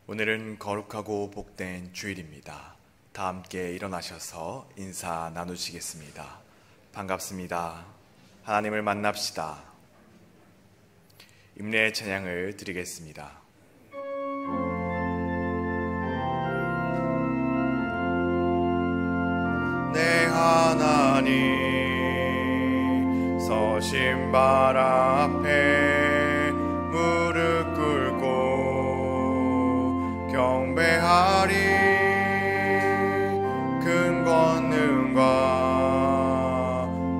오늘은 거룩하고 복된 주일입니다. 다 함께 일어나셔서 인사 나누시겠습니다. 반갑습니다. 하나님을 만납시다. 임례의 찬양을 드리겠습니다. 내 하나님 서신 발 앞에 무릎 꿇고 경배하리. 큰 권능과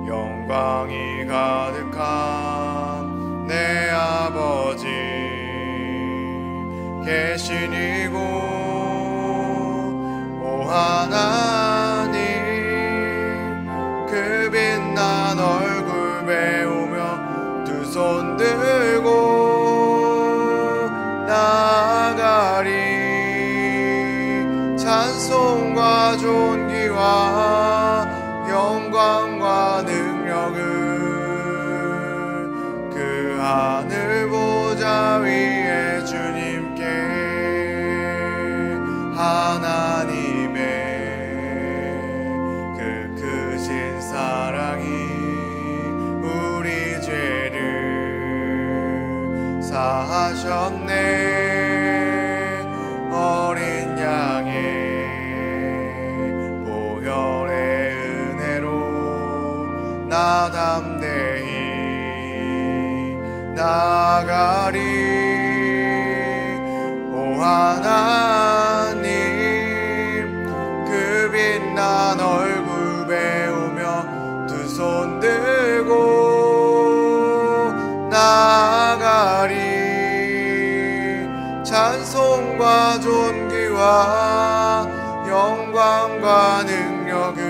영광이 가득한 내 아버지 계신 이곳 오 하나님 그 빛난 얼굴 배우며 두 손 들고 나아가리. 찬송과 존귀와 영광과 능력은 그 하늘 보좌 위에 주님께 하나님의 그 크신 사랑이 우리 죄를 사하셨네. 어린 양의 보혈의 은혜로 나 담대히 나아가리. 오 하나님 그 빛난 얼굴 배우며 두 손 들고 나아가리. 찬송과 존귀와 영광과 능력은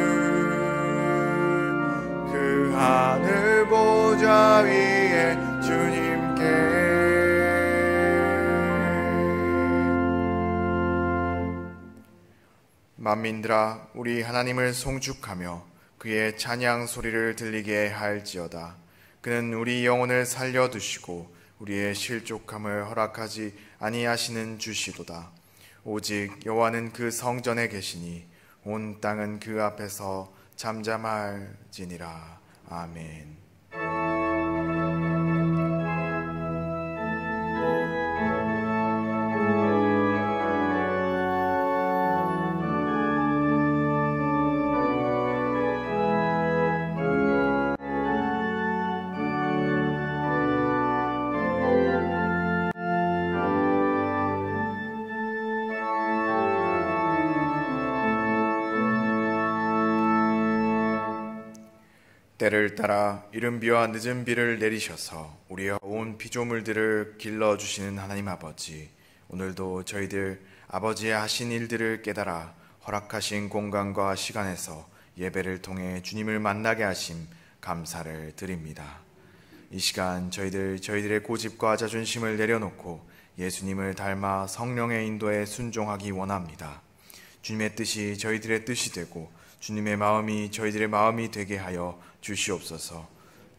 그 하늘 보좌 위에 주님께. 만민들아 우리 하나님을 송축하며 그의 찬양 소리를 들리게 할지어다. 그는 우리 영혼을 살려두시고 우리의 실족함을 허락하지 아니하시는 주시도다. 오직 여호와는 그 성전에 계시니 온 땅은 그 앞에서 잠잠할지니라. 아멘. 때를 따라 이른 비와 늦은 비를 내리셔서 우리의 온 피조물들을 길러주시는 하나님 아버지, 오늘도 저희들 아버지의 하신 일들을 깨달아 허락하신 공간과 시간에서 예배를 통해 주님을 만나게 하심 감사를 드립니다. 이 시간 저희들의 고집과 자존심을 내려놓고 예수님을 닮아 성령의 인도에 순종하기 원합니다. 주님의 뜻이 저희들의 뜻이 되고 주님의 마음이 저희들의 마음이 되게 하여 주시옵소서.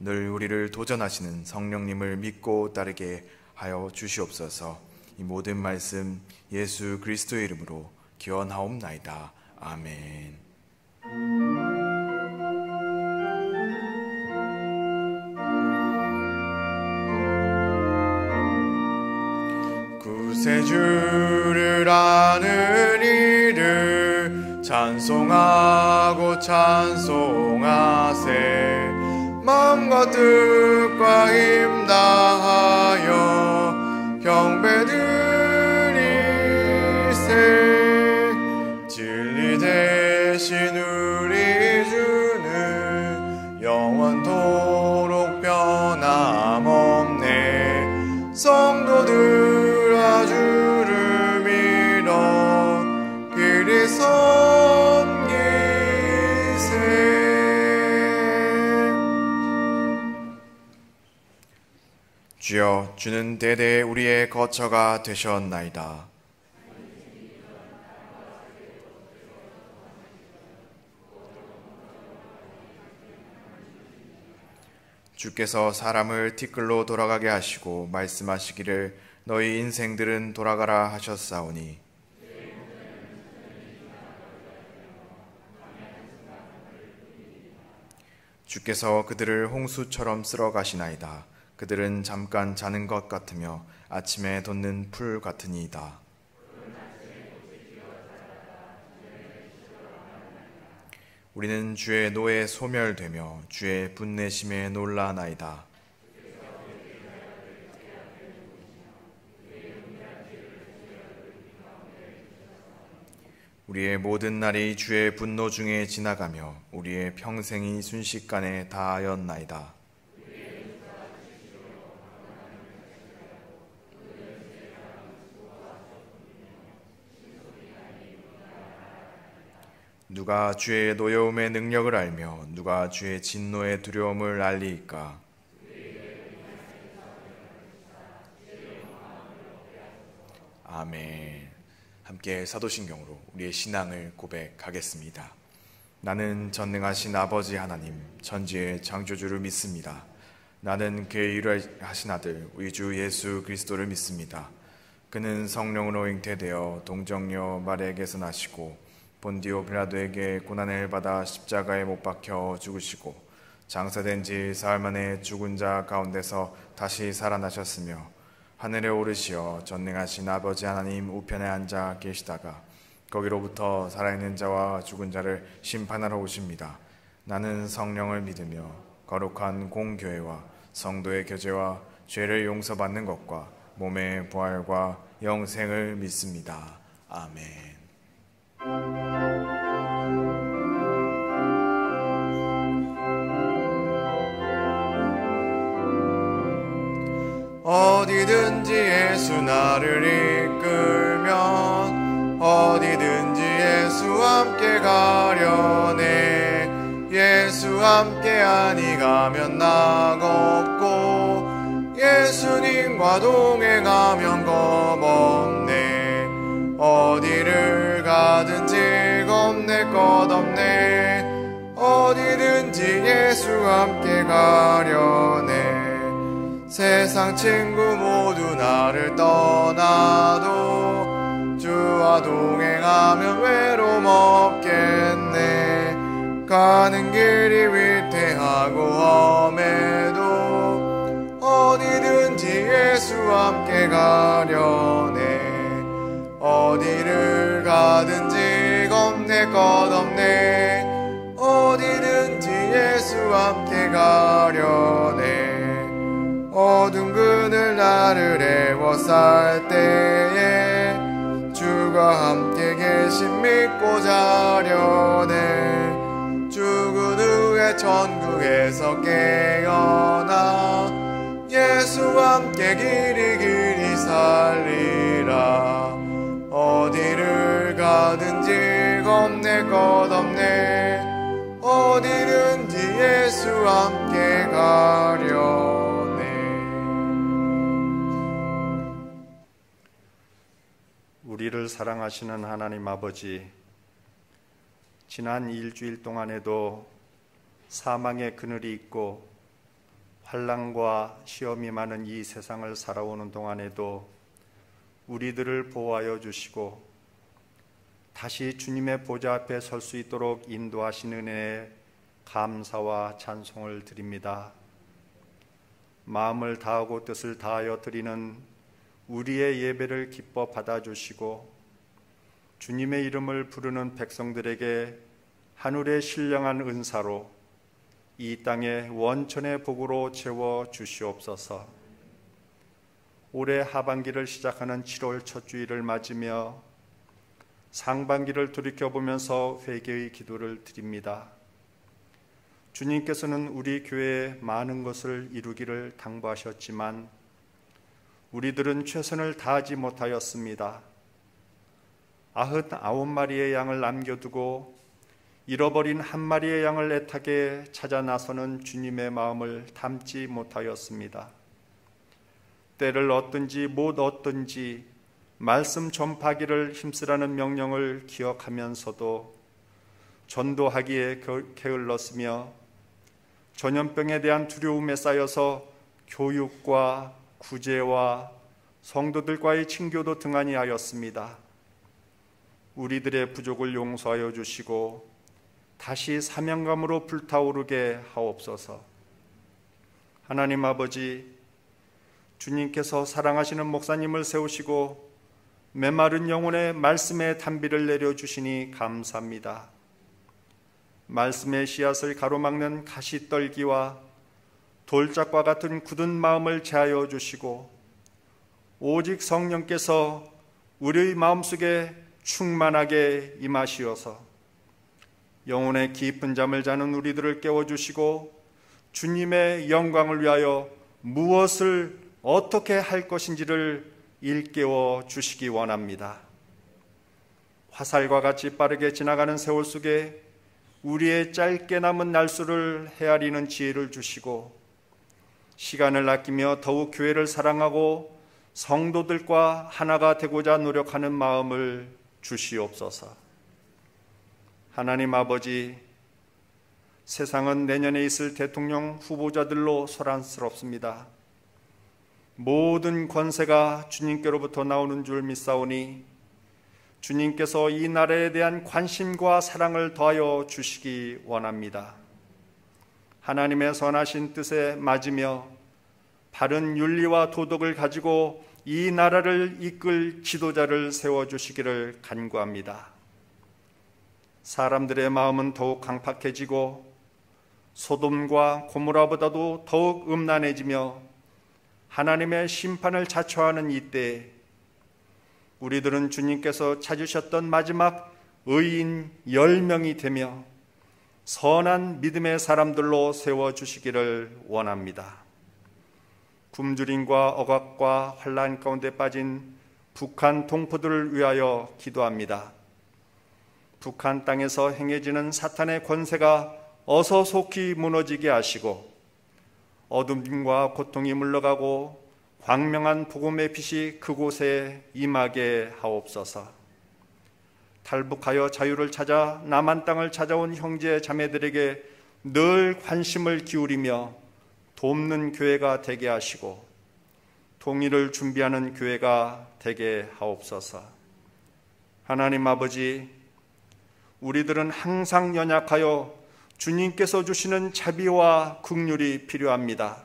늘 우리를 도전하시는 성령님을 믿고 따르게 하여 주시옵소서. 이 모든 말씀 예수 그리스도의 이름으로 기원하옵나이다. 아멘. 구세주를 아는 이를 찬송하고 찬송하세. 마음과 뜻과 힘 다하여 경배드리세. 진리 대신 우리 주는 영원토록 변함없네. 성도들아 주를 믿어 그리 섬기세. 주여, 주는 대대 우리의 거처가 되셨나이다. 주께서 사람을 티끌로 돌아가게 하시고 말씀하시기를 너희 인생들은 돌아가라 하셨사오니 주께서 그들을 홍수처럼 쓸어 가시나이다. 그들은 잠깐 자는 것 같으며 아침에 돋는 풀 같으니이다. 우리는 주의 노에 소멸되며 주의 분내심에 놀라나이다. 우리의 모든 날이 주의 분노 중에 지나가며 우리의 평생이 순식간에 다하였나이다. 누가 주의 노여움의 능력을 알며 누가 주의 진노의 두려움을 알리이까? 아멘. 함께 사도신경으로 우리의 신앙을 고백하겠습니다. 나는 전능하신 아버지 하나님 천지의 창조주를 믿습니다. 나는 그의 유일하신 아들 우리 주 예수 그리스도를 믿습니다. 그는 성령으로 잉태되어 동정녀 마리아에게서 나시고 본디오 빌라도에게 고난을 받아 십자가에 못 박혀 죽으시고 장사된 지 사흘 만에 죽은 자 가운데서 다시 살아나셨으며 하늘에 오르시어 전능하신 아버지 하나님 우편에 앉아 계시다가 거기로부터 살아있는 자와 죽은 자를 심판하러 오십니다. 나는 성령을 믿으며 거룩한 공교회와 성도의 교제와 죄를 용서받는 것과 몸의 부활과 영생을 믿습니다. 아멘. 어디든지 예수 나를 이끌면 어디든지 예수와 함께 가려네. 예수와 함께 아니 가면 낙없고 예수님과 동행하면 겁없네. 어디를 가든지 겁낼 것 없네. 어디든지 예수와 함께 가려네. 세상 친구 모두 나를 떠나도 주와 동행하면 외로움 없겠네. 가는 길이 위태하고 험해도 어디든지 예수와 함께 가려네. 어디를 가든지 겁낼 것 없네. 어디든지 예수와 함께 가려네. 어두운 그늘 나를 애워쌀 때에 주가 함께 계신 믿고 자려네. 죽은 후에 천국에서 깨어나 예수와 함께 길이 살리라. 어디를 가든지 겁낼 것 없네. 어디든지 예수와 함께 가려네. 우리를 사랑하시는 하나님 아버지, 지난 일주일 동안에도 사망의 그늘이 있고 환난과 시험이 많은 이 세상을 살아오는 동안에도 우리들을 보호하여 주시고 다시 주님의 보좌 앞에 설 수 있도록 인도하신 은혜에 감사와 찬송을 드립니다. 마음을 다하고 뜻을 다하여 드리는 우리의 예배를 기뻐 받아주시고 주님의 이름을 부르는 백성들에게 하늘의 신령한 은사로 이 땅의 원천의 복으로 채워 주시옵소서. 올해 하반기를 시작하는 7월 첫 주일을 맞으며 상반기를 돌이켜보면서 회개의 기도를 드립니다. 주님께서는 우리 교회에 많은 것을 이루기를 당부하셨지만 우리들은 최선을 다하지 못하였습니다. 99마리의 양을 남겨두고 잃어버린 한 마리의 양을 애타게 찾아 나서는 주님의 마음을 담지 못하였습니다. 때를 얻든지 못 얻든지 말씀 전파기를 힘쓰라는 명령을 기억하면서도 전도하기에 게을렀으며 전염병에 대한 두려움에 쌓여서 교육과 구제와 성도들과의 친교도 등한히 하였습니다. 우리들의 부족을 용서하여 주시고 다시 사명감으로 불타오르게 하옵소서. 하나님 아버지, 주님께서 사랑하시는 목사님을 세우시고 메마른 영혼의 말씀의 단비를 내려주시니 감사합니다. 말씀의 씨앗을 가로막는 가시떨기와 돌짝과 같은 굳은 마음을 제하여 주시고 오직 성령께서 우리의 마음속에 충만하게 임하시어서 영혼의 깊은 잠을 자는 우리들을 깨워주시고 주님의 영광을 위하여 무엇을 어떻게 할 것인지를 일깨워 주시기 원합니다. 화살과 같이 빠르게 지나가는 세월 속에 우리의 짧게 남은 날수를 헤아리는 지혜를 주시고 시간을 아끼며 더욱 교회를 사랑하고 성도들과 하나가 되고자 노력하는 마음을 주시옵소서. 하나님 아버지, 세상은 내년에 있을 대통령 후보자들로 소란스럽습니다. 모든 권세가 주님께로부터 나오는 줄 믿사오니 주님께서 이 나라에 대한 관심과 사랑을 더하여 주시기 원합니다. 하나님의 선하신 뜻에 맞으며 바른 윤리와 도덕을 가지고 이 나라를 이끌 지도자를 세워주시기를 간구합니다. 사람들의 마음은 더욱 강팍해지고 소돔과 고모라보다도 더욱 음란해지며 하나님의 심판을 자초하는 이때에 우리들은 주님께서 찾으셨던 마지막 의인 10명이 되며 선한 믿음의 사람들로 세워주시기를 원합니다. 굶주림과 억압과 환난 가운데 빠진 북한 동포들을 위하여 기도합니다. 북한 땅에서 행해지는 사탄의 권세가 어서 속히 무너지게 하시고 어둠과 고통이 물러가고 광명한 복음의 빛이 그곳에 임하게 하옵소서. 탈북하여 자유를 찾아 남한 땅을 찾아온 형제 자매들에게 늘 관심을 기울이며 돕는 교회가 되게 하시고 통일을 준비하는 교회가 되게 하옵소서. 하나님 아버지, 우리들은 항상 연약하여 주님께서 주시는 자비와 긍휼이 필요합니다.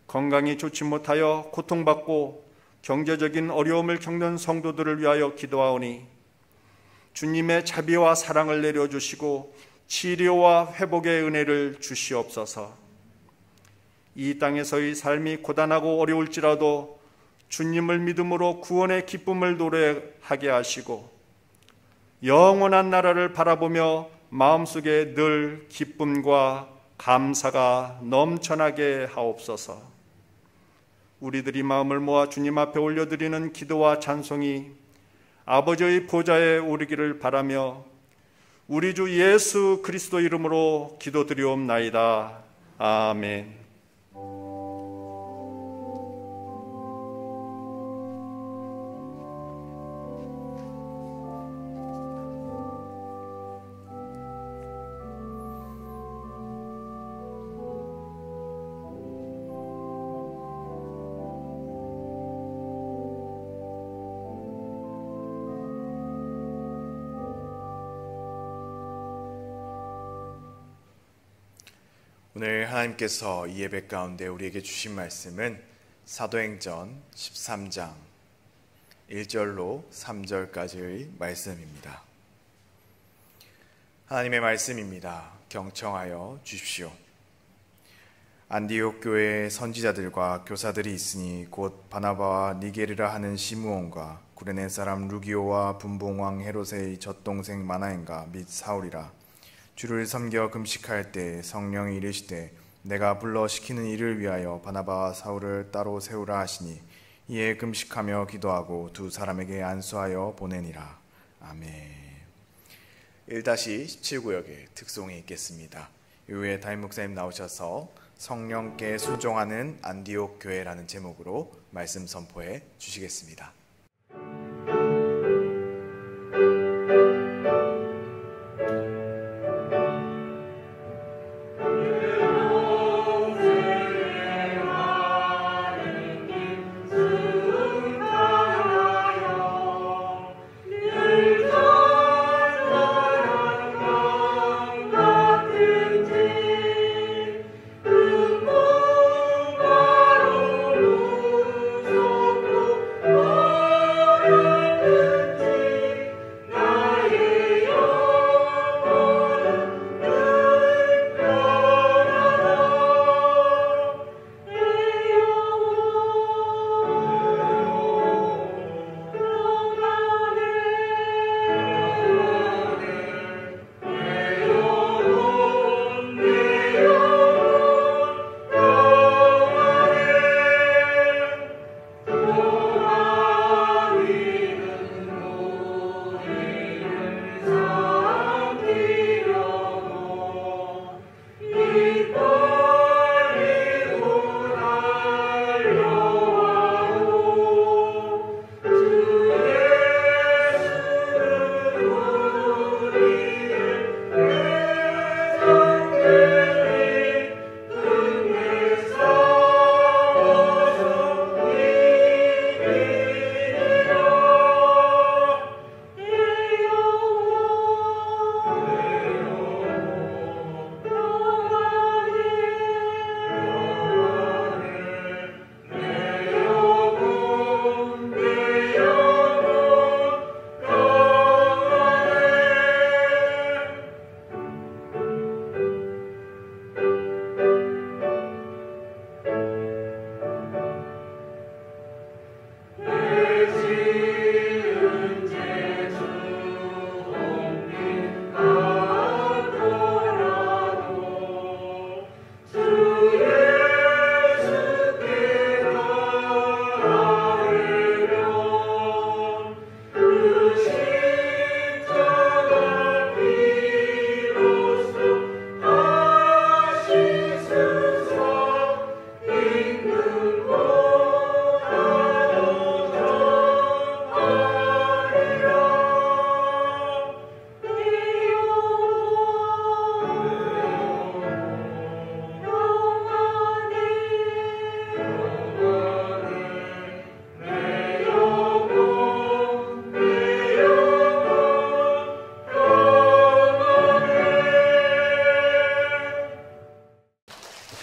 건강이 좋지 못하여 고통받고 경제적인 어려움을 겪는 성도들을 위하여 기도하오니 주님의 자비와 사랑을 내려주시고 치료와 회복의 은혜를 주시옵소서. 이 땅에서의 삶이 고단하고 어려울지라도 주님을 믿음으로 구원의 기쁨을 노래하게 하시고 영원한 나라를 바라보며 마음속에 늘 기쁨과 감사가 넘쳐나게 하옵소서. 우리들이 마음을 모아 주님 앞에 올려드리는 기도와 찬송이 아버지의 보좌에 오르기를 바라며 우리 주 예수 그리스도 이름으로 기도드리옵나이다. 아멘. 오늘 하나님께서 이 예배 가운데 우리에게 주신 말씀은 사도행전 13장 1절로 3절까지의 말씀입니다. 하나님의 말씀입니다. 경청하여 주십시오. 안디옥 교회에 선지자들과 교사들이 있으니 곧 바나바와 니게르라 하는 시므온과 구레네 사람 루기오와 분봉왕 헤롯의 젖동생 마나엔과 및 사울이라. 주를 섬겨 금식할 때 성령이 이르시되 내가 불러 시키는 일을 위하여 바나바와 사울을 따로 세우라 하시니 이에 금식하며 기도하고 두 사람에게 안수하여 보내니라. 아멘. 1-17구역의 특송이 있겠습니다. 이후에 담임 목사님 나오셔서 성령께 순종하는 안디옥 교회라는 제목으로 말씀 선포해 주시겠습니다. 주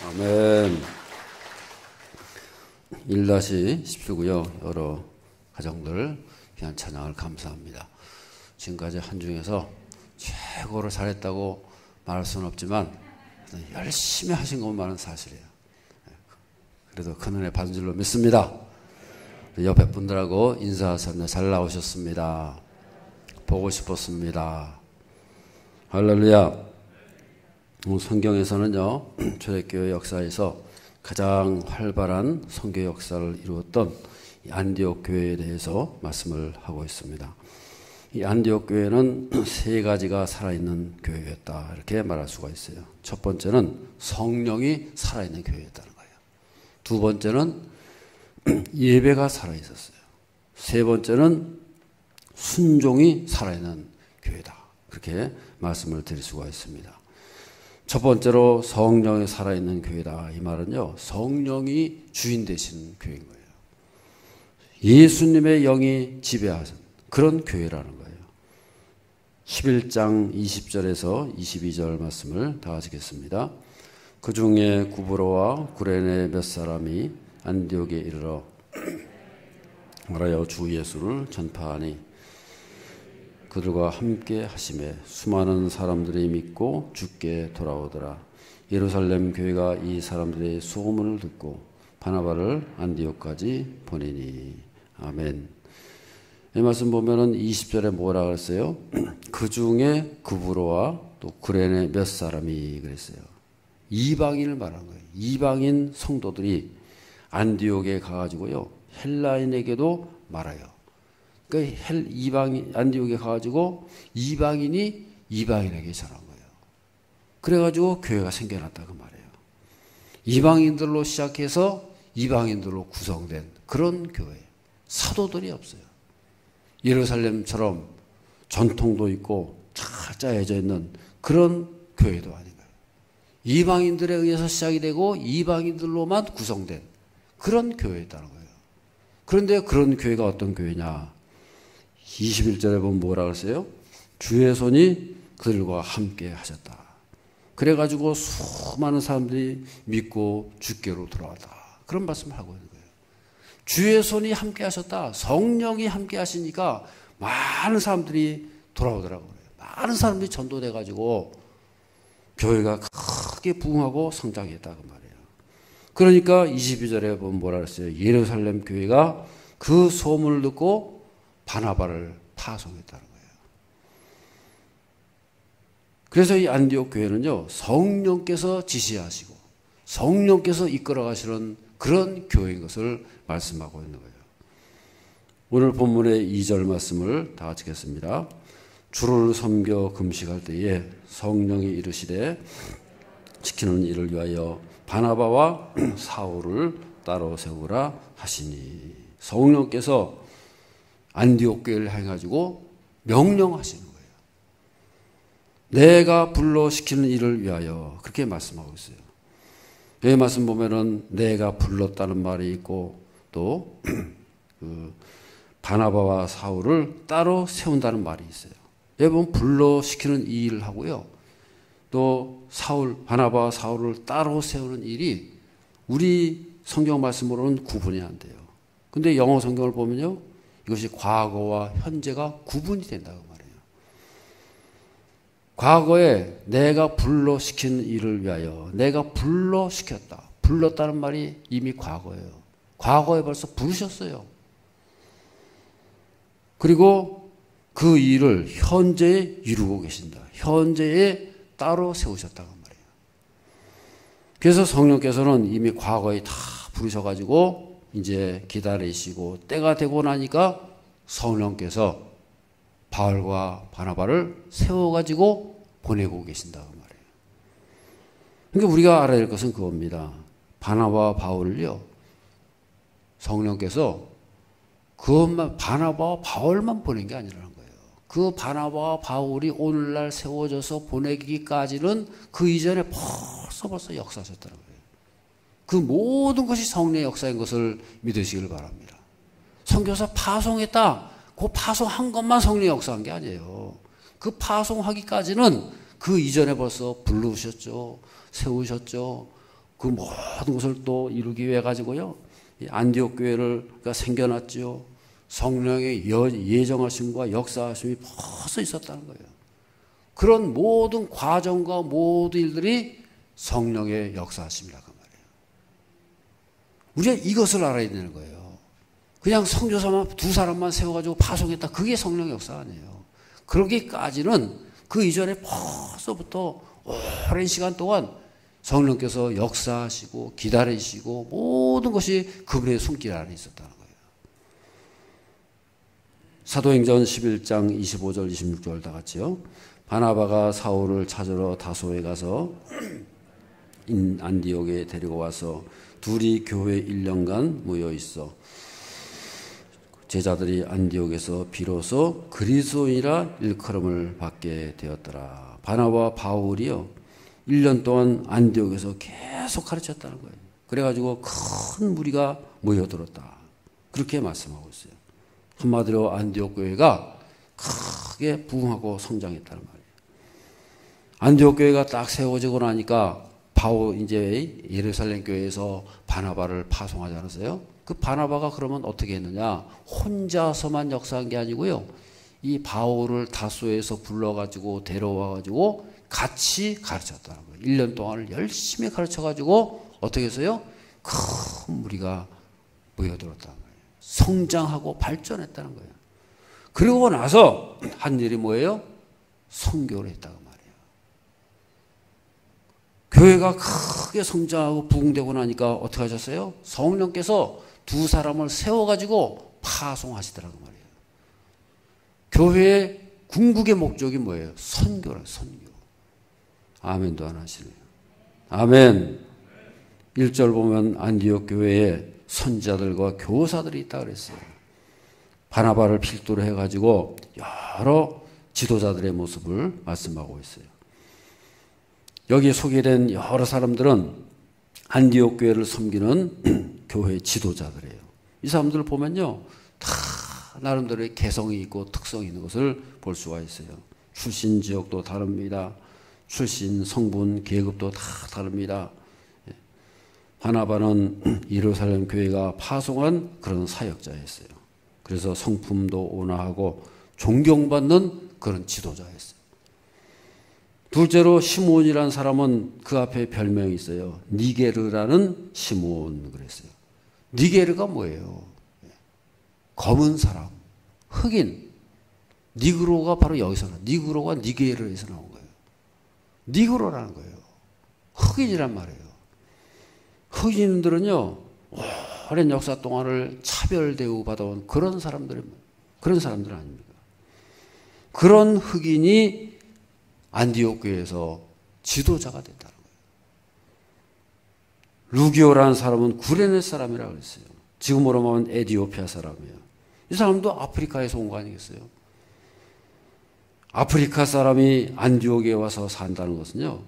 아멘. 1-17고요. 여러 가정들 귀한 찬양을 감사합니다. 지금까지 한 중에서 최고로 잘했다고 말할 수는 없지만 열심히 하신 것만은 사실이에요. 그래도 큰 은혜 받은 줄로 믿습니다. 옆에 분들하고 인사하셨네. 잘 나오셨습니다. 보고 싶었습니다. 할렐루야. 성경에서는요, 초대교회 역사에서 가장 활발한 선교 역사를 이루었던 이 안디옥 교회에 대해서 말씀을 하고 있습니다. 이 안디옥 교회는 세 가지가 살아있는 교회였다, 이렇게 말할 수가 있어요. 첫 번째는 성령이 살아있는 교회였다는 거예요. 두 번째는 예배가 살아있었어요. 세 번째는 순종이 살아있는 교회다, 그렇게 말씀을 드릴 수가 있습니다. 첫 번째로 성령이 살아있는 교회다, 이 말은요, 성령이 주인 되신 교회인 거예요. 예수님의 영이 지배하신 그런 교회라는 거예요. 11장 20절에서 22절 말씀을 다 하시겠습니다. 그 중에 구브로와 구레네 몇 사람이 안디옥에 이르러 말하여 주 예수를 전파하니 그들과 함께 하심에 수많은 사람들이 믿고 주께 돌아오더라. 예루살렘 교회가 이 사람들의 소문을 듣고 바나바를 안디옥까지 보내니. 아멘. 이 말씀 보면은 20절에 뭐라 그랬어요? 그 중에 구브로와 또 구레네 몇 사람이 그랬어요. 이방인을 말한 거예요. 이방인 성도들이 안디옥에 가가지고요, 헬라인에게도 말아요. 그러니까 안디옥에 가가지고 이방인이 이방인에게 전한 거예요. 그래가지고 교회가 생겨났다고 말해요. 이방인들로 시작해서 이방인들로 구성된 그런 교회. 사도들이 없어요. 예루살렘처럼 전통도 있고 잘 짜여져 있는 그런 교회도 아닌 거예요. 이방인들에 의해서 시작이 되고 이방인들로만 구성된 그런 교회였다는 거예요. 그런데 그런 교회가 어떤 교회냐? 21절에 보면 뭐라 그랬어요? 주의 손이 그들과 함께 하셨다. 그래가지고 수많은 사람들이 믿고 주께로 돌아왔다. 그런 말씀을 하고 있는 거예요. 주의 손이 함께 하셨다. 성령이 함께 하시니까 많은 사람들이 돌아오더라고요. 많은 사람들이 전도돼가지고 교회가 크게 부흥하고 성장했다고 말이에요. 그러니까 22절에 보면 뭐라 그랬어요? 예루살렘 교회가 그 소문을 듣고 바나바를 파송했다는 거예요. 그래서 이 안디옥 교회는요, 성령께서 지시하시고 성령께서 이끌어 가시는 그런 교회인 것을 말씀하고 있는 거예요. 오늘 본문의 2절 말씀을 다 찍겠습니다. 주를 섬겨 금식할 때에 성령이 이르시되 지키는 일을 위하여 바나바와 사울을 따로 세우라 하시니. 성령께서 안디옥 교회를 향해가지고 명령하시는 거예요. 내가 불러 시키는 일을 위하여, 그렇게 말씀하고 있어요. 여기 말씀 보면은 내가 불렀다는 말이 있고 또 바나바와 사울을 따로 세운다는 말이 있어요. 여기 보면 불러 시키는 이 일을 하고요, 또 바나바와 사울을 따로 세우는 일이 우리 성경 말씀으로는 구분이 안 돼요. 근데 영어 성경을 보면요, 이것이 과거와 현재가 구분이 된다고 말해요. 과거에 내가 불러 시킨 일을 위하여, 내가 불러 시켰다. 불렀다는 말이 이미 과거예요. 과거에 벌써 부르셨어요. 그리고 그 일을 현재에 이루고 계신다. 현재에 따로 세우셨다고 말해요. 그래서 성령께서는 이미 과거에 다 부르셔가지고 이제 기다리시고 때가 되고 나니까 성령께서 바울과 바나바를 세워가지고 보내고 계신다고 말해요. 그러니까 우리가 알아야 될 것은 그겁니다. 바나바와 바울을요, 성령께서 그것만, 바나바와 바울만 보낸 게 아니라는 거예요. 그 바나바와 바울이 오늘날 세워져서 보내기까지는 그 이전에 벌써 역사하셨다는 거예요. 그 모든 것이 성령의 역사인 것을 믿으시길 바랍니다. 선교사 파송했다. 그 파송한 것만 성령의 역사한 게 아니에요. 그 파송하기까지는 그 이전에 벌써 부르셨죠. 세우셨죠. 그 모든 것을 또 이루기 위해 가지고요. 이 안디옥 교회를 생겨났지요. 성령의 예정하심과 역사하심이 벌써 있었다는 거예요. 그런 모든 과정과 모든 일들이 성령의 역사하심이라고 말이에요. 우리가 이것을 알아야 되는 거예요. 그냥 선교사만 두 사람만 세워가지고 파송했다. 그게 성령의 역사 아니에요. 그러기까지는 그 이전에 벌써부터 오랜 시간 동안 성령께서 역사하시고 기다리시고 모든 것이 그분의 손길 안에 있었다는 거예요. 사도행전 11장 25절 26절 다 같이요. 바나바가 사울을 찾으러 다소에 가서 안디옥에 데리고 와서 둘이 교회 1년간 모여 있어 제자들이 안디옥에서 비로소 그리스도인이라 일컬음을 받게 되었더라. 바나바와 바울이요 1년 동안 안디옥에서 계속 가르쳤다는 거예요. 그래가지고 큰 무리가 모여들었다. 그렇게 말씀하고 있어요. 한마디로 안디옥 교회가 크게 부흥하고 성장했다는 말이에요. 안디옥 교회가 딱 세워지고 나니까 바울 이제 예루살렘 교회에서 바나바를 파송하지 않았어요? 그 바나바가 그러면 어떻게 했느냐? 혼자서만 역사한 게 아니고요. 이 바울을 다소에서 불러가지고 데려와가지고 같이 가르쳤다는 거예요. 1년 동안을 열심히 가르쳐가지고 어떻게 했어요? 큰 무리가 모여들었다는 거예요. 성장하고 발전했다는 거예요. 그리고 나서 한 일이 뭐예요? 선교를 했다고 말이에요. 교회가 크게 성장하고 부흥되고 나니까 어떻게 하셨어요? 성령께서 두 사람을 세워가지고 파송하시더라고 말이에요. 교회의 궁극의 목적이 뭐예요? 선교라, 선교. 아멘도 안 하시네요. 아멘. 1절 보면 안디옥 교회에 선지자들과 교사들이 있다 그랬어요. 바나바를 필두로 해가지고 여러 지도자들의 모습을 말씀하고 있어요. 여기 소개된 여러 사람들은 안디옥 교회를 섬기는 교회 지도자들이에요. 이 사람들을 보면요, 다 나름대로의 개성이 있고 특성이 있는 것을 볼 수가 있어요. 출신 지역도 다릅니다. 출신, 성분, 계급도 다 다릅니다. 바나바는 예루살렘 교회가 파송한 그런 사역자였어요. 그래서 성품도 온화하고 존경받는 그런 지도자였어요. 둘째로 시몬이라는 사람은 그 앞에 별명이 있어요. 니게르라는 시몬 그랬어요. 니게르가 뭐예요? 검은 사람, 흑인. 니그로가 바로 여기서 나와요. 니그로가 니게르에서 나온 거예요. 니그로라는 거예요. 흑인이란 말이에요. 흑인들은요, 오랜 역사 동안을 차별 대우 받아온 그런 사람들 아닙니까? 그런 흑인이 안디옥 교회에서 지도자가 됐다는 거예요. 루기오라는 사람은 구레네 사람이라고 그랬어요. 지금으로 말하면 에티오피아 사람이에요. 이 사람도 아프리카에서 온 거 아니겠어요? 아프리카 사람이 안디옥에 와서 산다는 것은요,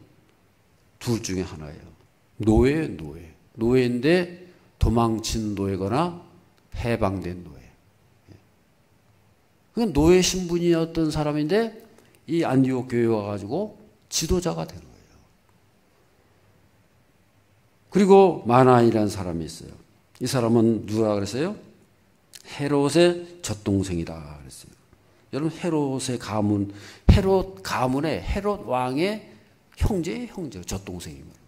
둘 중에 하나예요. 노예예요, 노예. 노예인데 도망친 노예거나 해방된 노예. 그건 노예 신분이었던 사람인데 이 안디옥 교회에 와가지고 지도자가 된 거예요. 그리고 마나이라는 사람이 있어요. 이 사람은 누가 그랬어요? 헤롯의 젖동생이다 그랬어요. 여러분, 헤롯의 가문, 헤롯 가문의 헤롯 왕의 형제의 형제, 젖동생입니다.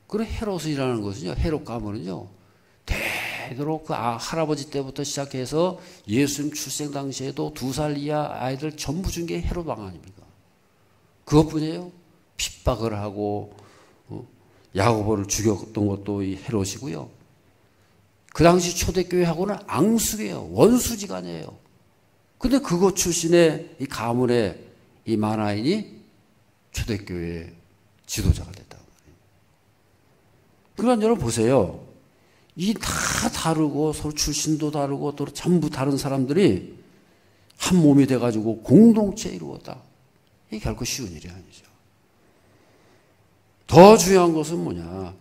그래, 헤롯이라는 것은요, 헤롯 가문은요, 되도록 그 할아버지 때부터 시작해서 예수님 출생 당시에도 2살 이하 아이들 전부 준 게 헤롯 왕 아닙니까? 그것뿐이에요. 핍박을 하고 야고보를 죽였던 것도 이 헤롯이고요. 그 당시 초대교회하고는 앙숙이에요. 원수지간이에요. 근데 그것 출신의 이 가문의 이 마나인이 초대교회 지도자가 됐다고 말이에요. 그러니까 여러분 보세요. 이 다 다르고 서로 출신도 다르고 또 전부 다른 사람들이 한 몸이 돼가지고 공동체 이루었다. 이게 결코 쉬운 일이 아니죠. 더 중요한 것은 뭐냐.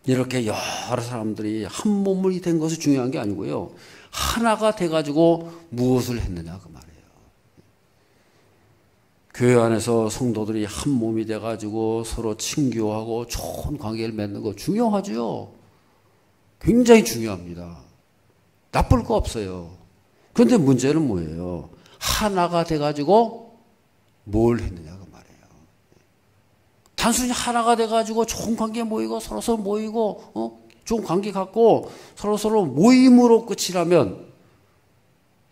이렇게 여러 사람들이 한 몸이 된 것이 중요한 게 아니고요. 하나가 돼가지고 무엇을 했느냐 그 말이에요. 교회 안에서 성도들이 한 몸이 돼가지고 서로 친교하고 좋은 관계를 맺는 거 중요하죠. 굉장히 중요합니다. 나쁠 거 없어요. 그런데 문제는 뭐예요? 하나가 돼가지고 뭘 했느냐 그 말이에요. 단순히 하나가 돼가지고 좋은 관계에 모이고 서로서로 모이고 좋은 관계 갖고 서로서로 모임으로 끝이라면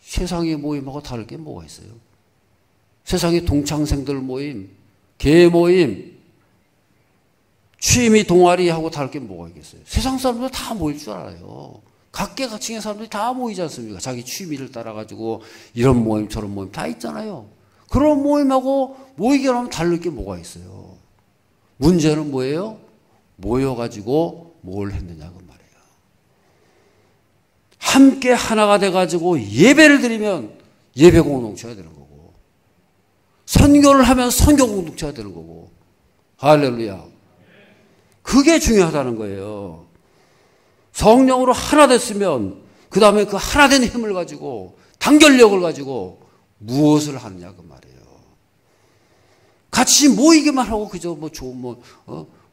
세상의 모임하고 다를 게 뭐가 있어요? 세상의 동창생들 모임, 개 모임, 취미 동아리하고 다를 게 뭐가 있겠어요? 세상 사람들 다 모일 줄 알아요. 각계각층의 사람들이 다 모이지 않습니까? 자기 취미를 따라가지고 이런 모임 저런 모임 다 있잖아요. 그런 모임하고 모이게 하면 다를 게 뭐가 있어요? 문제는 뭐예요? 모여가지고 뭘 했느냐 그 말이에요. 함께 하나가 돼가지고 예배를 드리면 예배 공동체가 되는 거고, 선교를 하면 선교 공동체가 되는 거고, 할렐루야. 그게 중요하다는 거예요. 성령으로 하나 됐으면 그 다음에 그 하나 된 힘을 가지고 단결력을 가지고 무엇을 하느냐 그 말이에요. 같이 모이기만 하고 그저 뭐 좋은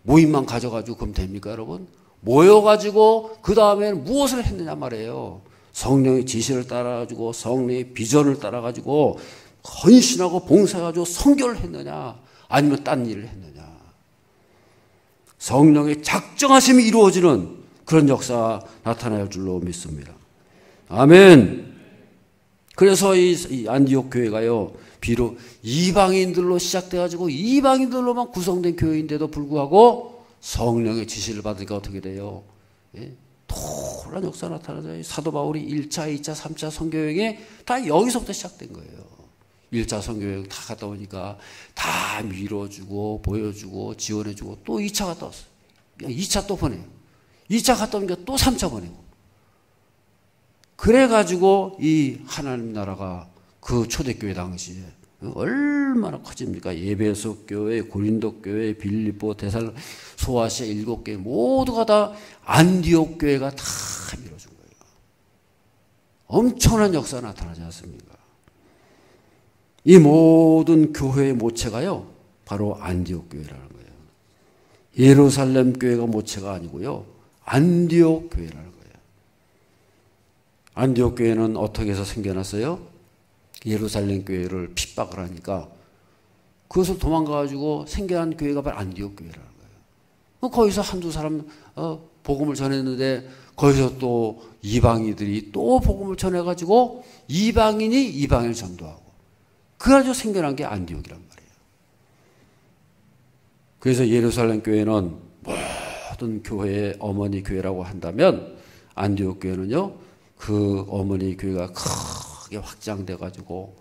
모임만 가져가지고 그럼 됩니까 여러분? 모여가지고 그 다음에는 무엇을 했느냐 말이에요. 성령의 지시를 따라가지고 성령의 비전을 따라가지고 헌신하고 봉사해가지고 선교를 했느냐 아니면 딴 일을 했느냐. 성령의 작정하심이 이루어지는 그런 역사가 나타날 줄로 믿습니다. 아멘. 그래서 이 안디옥 교회가요, 비록 이방인들로 시작돼가지고 이방인들로만 구성된 교회인데도 불구하고 성령의 지시를 받으니까 어떻게 돼요? 예? 놀라운 역사가 나타나죠. 사도 바울이 1차, 2차, 3차 선교여행이 다 여기서부터 시작된 거예요. 1차 선교여행 다 갔다 오니까 다 밀어주고 보여주고 지원해주고 또 2차 갔다 왔어요. 2차 또 보내요. 2차 갔다 오니까 또 3차 보내고. 그래가지고 이 하나님 나라가 그 초대교회 당시에 얼마나 커집니까? 에베소 교회, 고린도 교회, 빌립보, 데살, 소아시아 7교회 모두가 다 안디옥 교회가 다 밀어준 거예요. 엄청난 역사가 나타나지 않습니까? 이 모든 교회의 모체가요, 바로 안디옥 교회라는 거예요. 예루살렘 교회가 모체가 아니고요, 안디옥 교회라는 거예요. 안디옥 교회는 어떻게 해서 생겨났어요? 예루살렘 교회를 핍박을 하니까 그것을 도망가가지고 생겨난 교회가 바로 안디옥 교회라는 거예요. 거기서 한두 사람 복음을 전했는데 거기서 또 이방인들이 또 복음을 전해가지고 이방인이 이방인을 전도하고 그래가지고 생겨난 게 안디옥이란 말이에요. 그래서 예루살렘 교회는 모든 교회의 어머니 교회라고 한다면 안디옥 교회는요, 그 어머니 교회가 크게 확장돼가지고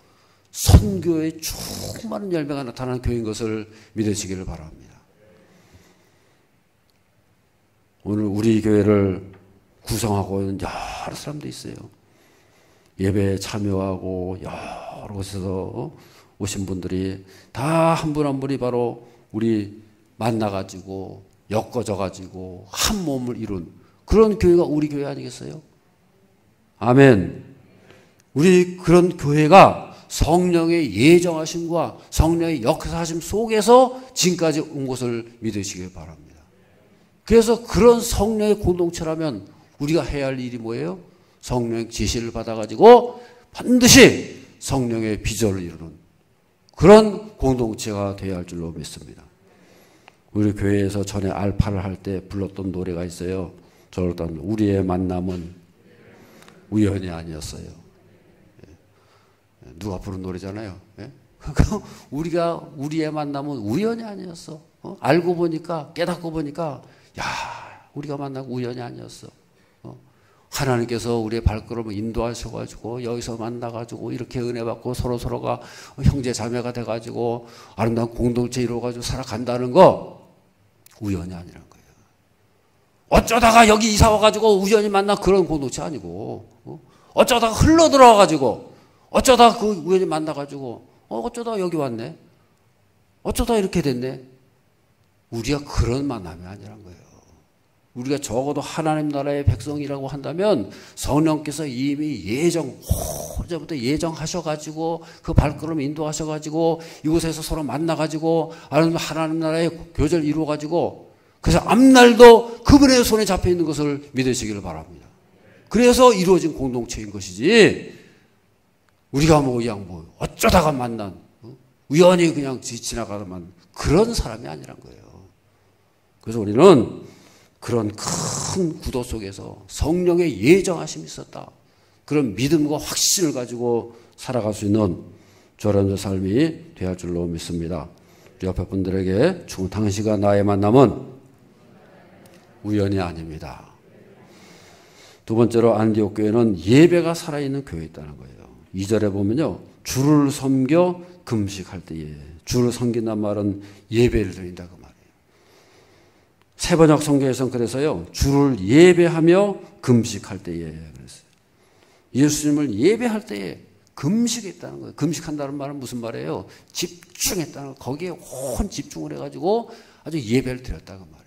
선교에 충만한 열매가 나타나는 교회인 것을 믿으시기를 바랍니다. 오늘 우리 교회를 구성하고 있는 여러 사람도 있어요. 예배에 참여하고 여러 곳에서 오신 분들이 다 한 분 한 분이 바로 우리 만나가지고 엮어져가지고 한 몸을 이룬 그런 교회가 우리 교회 아니겠어요? 아멘. 우리 그런 교회가 성령의 예정하심과 성령의 역사하심 속에서 지금까지 온 것을 믿으시길 바랍니다. 그래서 그런 성령의 공동체라면 우리가 해야 할 일이 뭐예요? 성령의 지시를 받아가지고 반드시 성령의 비전을 이루는 그런 공동체가 되어야 할 줄로 믿습니다. 우리 교회에서 전에 알파를 할 때 불렀던 노래가 있어요. 저를 우리의 만남은 우연이 아니었어요. 누가 부른 노래잖아요. 우리의 만남은 우연이 아니었어. 알고 보니까, 깨닫고 보니까, 야, 우리가 만나고 우연이 아니었어. 하나님께서 우리의 발걸음을 인도하셔가지고, 여기서 만나가지고, 이렇게 은혜받고, 서로가 형제 자매가 돼가지고, 아름다운 공동체 이루어가지고 살아간다는 거, 우연이 아니란 거예요. 어쩌다가 여기 이사 와가지고 우연히 만나 그런 공동체 아니고, 어쩌다가 흘러 들어와가지고, 어쩌다가 그 우연히 만나가지고, 어쩌다가 여기 왔네? 어쩌다가 이렇게 됐네? 우리가 그런 만남이 아니란 거예요. 우리가 적어도 하나님 나라의 백성이라고 한다면 성령께서 이미 언제부터 예정하셔가지고 그 발걸음 인도하셔가지고 이곳에서 서로 만나가지고 아니면 하나님 나라의 교제를 이루어가지고 그래서 앞날도 그분의 손에 잡혀있는 것을 믿으시기를 바랍니다. 그래서 이루어진 공동체인 것이지 우리가 그냥 어쩌다가 만난 우연히 그냥 지나가다만 그런 사람이 아니란 거예요. 그래서 우리는 그런 큰 구도 속에서 성령의 예정하심이 있었다. 그런 믿음과 확신을 가지고 살아갈 수 있는 저런 삶이 되어야 할 줄로 믿습니다. 우리 옆에 분들에게 당신과 나의 만남은 우연이 아닙니다. 두 번째로 안디옥 교회는 예배가 살아있는 교회였다는 거예요. 2절에 보면요. 주를 섬겨 금식할 때에, 주를 섬긴단 말은 예배를 드린다 그 말이에요. 세번역 성경에서는 그래서요. 주를 예배하며 금식할 때에 그랬어요. 예수님을 예배할 때에 금식했다는 거예요. 금식한다는 말은 무슨 말이에요? 집중했다는 거예요. 거기에 온 집중을 해가지고 아주 예배를 드렸다 그 말이에요.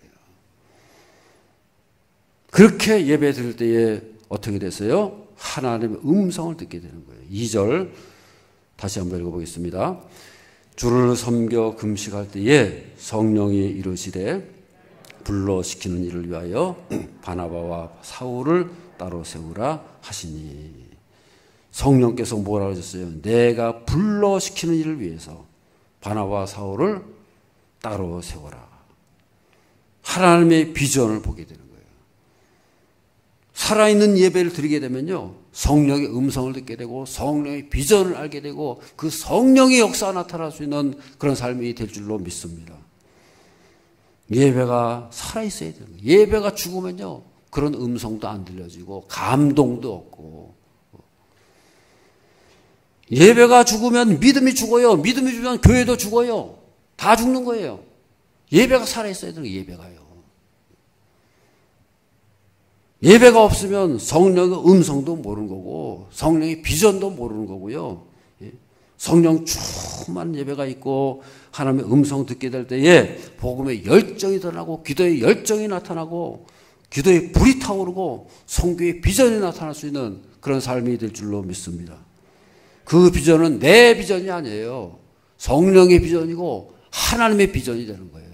그렇게 예배 드릴 때에 어떻게 됐어요? 하나님의 음성을 듣게 되는 거예요. 2절 다시 한번 읽어보겠습니다. 주를 섬겨 금식할 때에 성령이 이르시되 불러시키는 일을 위하여 바나바와 사울을 따로 세우라 하시니. 성령께서 뭐라 하셨어요? 내가 불러시키는 일을 위해서 바나바와 사울을 따로 세워라. 하나님의 비전을 보게 되는 거예요. 살아있는 예배를 드리게 되면요. 성령의 음성을 듣게 되고 성령의 비전을 알게 되고 그 성령의 역사가 나타날 수 있는 그런 삶이 될 줄로 믿습니다. 예배가 살아있어야 되는 거예요. 예배가 죽으면요. 그런 음성도 안 들려지고 감동도 없고. 예배가 죽으면 믿음이 죽어요. 믿음이 죽으면 교회도 죽어요. 다 죽는 거예요. 예배가 살아있어야 되는 거예요. 예배가요. 예배가 없으면 성령의 음성도 모르는 거고 성령의 비전도 모르는 거고요. 성령 충만한 예배가 있고 하나님의 음성 듣게 될 때에 복음의 열정이 드러나고 기도의 열정이 나타나고 기도의 불이 타오르고 성교의 비전이 나타날 수 있는 그런 삶이 될 줄로 믿습니다. 그 비전은 내 비전이 아니에요. 성령의 비전이고 하나님의 비전이 되는 거예요.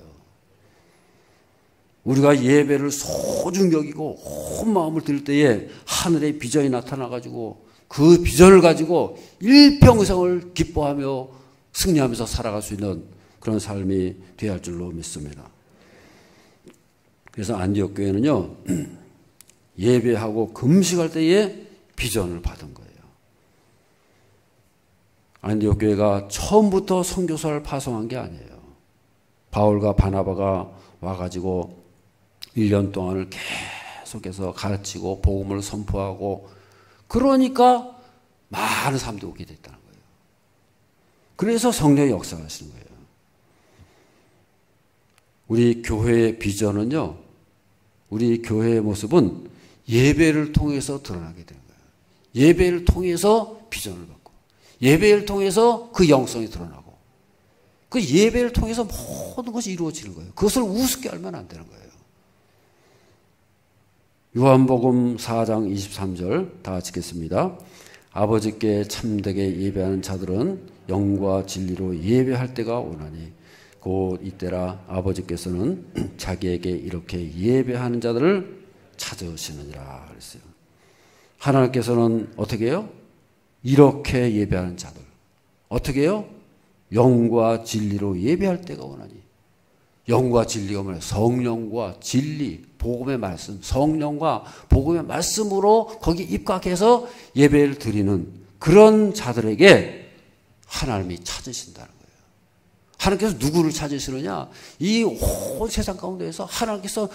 우리가 예배를 소중히 여기고 온 마음을 드릴 때에 하늘의 비전이 나타나가지고 그 비전을 가지고 일평생을 기뻐하며 승리하면서 살아갈 수 있는 그런 삶이 되어야 할 줄로 믿습니다. 그래서 안디옥 교회는요. 예배하고 금식할 때에 비전을 받은 거예요. 안디옥 교회가 처음부터 선교사를 파송한 게 아니에요. 바울과 바나바가 와가지고 1년 동안을 계속해서 가르치고 복음을 선포하고 그러니까 많은 사람들이 오게 됐다는 거예요. 그래서 성령의 역사가 하시는 거예요. 우리 교회의 비전은요. 우리 교회의 모습은 예배를 통해서 드러나게 되는 거예요. 예배를 통해서 비전을 받고 예배를 통해서 그 영성이 드러나고 그 예배를 통해서 모든 것이 이루어지는 거예요. 그것을 우습게 알면 안 되는 거예요. 요한복음 4장 23절 다 같이 읽겠습니다. 아버지께 참되게 예배하는 자들은 영과 진리로 예배할 때가 오나니 곧 이때라 아버지께서는 자기에게 이렇게 예배하는 자들을 찾으시느니라 그랬어요. 하나님께서는 어떻게 해요? 이렇게 예배하는 자들 어떻게 해요? 영과 진리로 예배할 때가 오나니. 영과 진리가 뭐냐? 성령과 진리, 복음의 말씀, 성령과 복음의 말씀으로 거기 입각해서 예배를 드리는 그런 자들에게 하나님이 찾으신다는 거예요. 하나님께서 누구를 찾으시느냐? 이 온 세상 가운데에서 하나님께서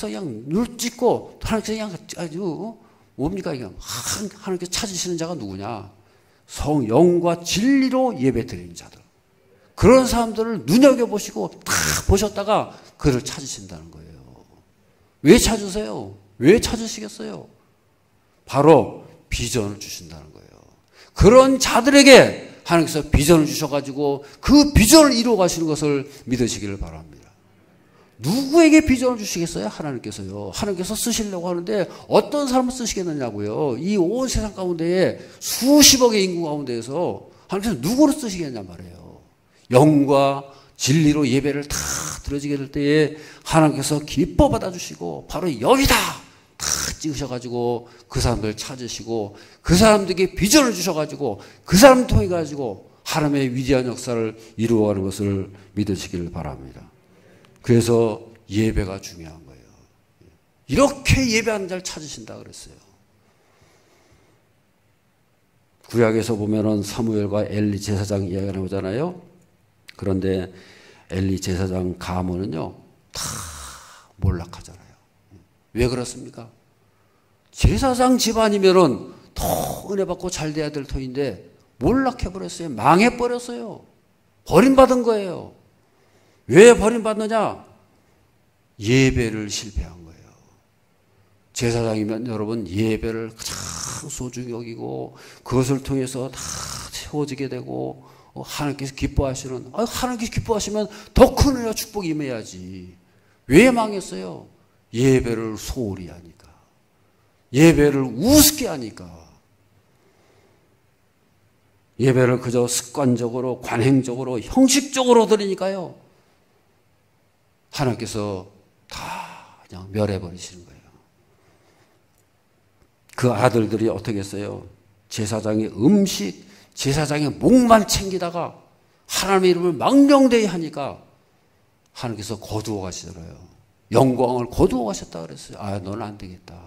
그냥 눈을 찍고 하나님께서 그냥 아주 뭡니까? 하나님께서 찾으시는 자가 누구냐? 영과 진리로 예배 드리는 자들. 그런 사람들을 눈여겨보시고 다 보셨다가 그를 찾으신다는 거예요. 왜 찾으세요? 왜 찾으시겠어요? 바로 비전을 주신다는 거예요. 그런 자들에게 하나님께서 비전을 주셔가지고 그 비전을 이루어 가시는 것을 믿으시기를 바랍니다. 누구에게 비전을 주시겠어요? 하나님께서요. 하나님께서 쓰시려고 하는데 어떤 사람을 쓰시겠느냐고요. 이 온 세상 가운데에 수십억의 인구 가운데에서 하나님께서 누구를 쓰시겠냐 말이에요. 영과 진리로 예배를 다 드려지게 될 때에 하나님께서 기뻐 받아주시고 바로 여기다 다 찍으셔가지고 그 사람들 찾으시고 그 사람들에게 비전을 주셔가지고 그 사람 통해 가지고 하나님의 위대한 역사를 이루어가는 것을 믿으시기를 바랍니다. 그래서 예배가 중요한 거예요. 이렇게 예배하는 자를 찾으신다 그랬어요. 구약에서 보면은 사무엘과 엘리 제사장 이야기가 나오잖아요. 그런데 엘리 제사장 가문은요 다 몰락하잖아요. 왜 그렇습니까? 제사장 집안이면은 더 은혜 받고 잘 돼야 될 터인데 몰락해버렸어요. 망해버렸어요. 버림받은 거예요. 왜 버림받느냐? 예배를 실패한 거예요. 제사장이면 여러분 예배를 가장 소중히 여기고 그것을 통해서 다 채워지게 되고 하나님께서 기뻐하시는, 하나님께서 기뻐하시면 더 큰 은혜와 축복이 임해야지. 왜 망했어요? 예배를 소홀히 하니까. 예배를 우습게 하니까. 예배를 그저 습관적으로 관행적으로 형식적으로 드리니까요. 하나님께서 다 그냥 멸해버리시는 거예요. 그 아들들이 어떻게 했어요? 제사장의 음식, 제사장의 목만 챙기다가 하나님의 이름을 망령되이 하니까 하나님께서 거두어 가시더라고요. 영광을 거두어 가셨다 그랬어요. 아, 너는 안 되겠다.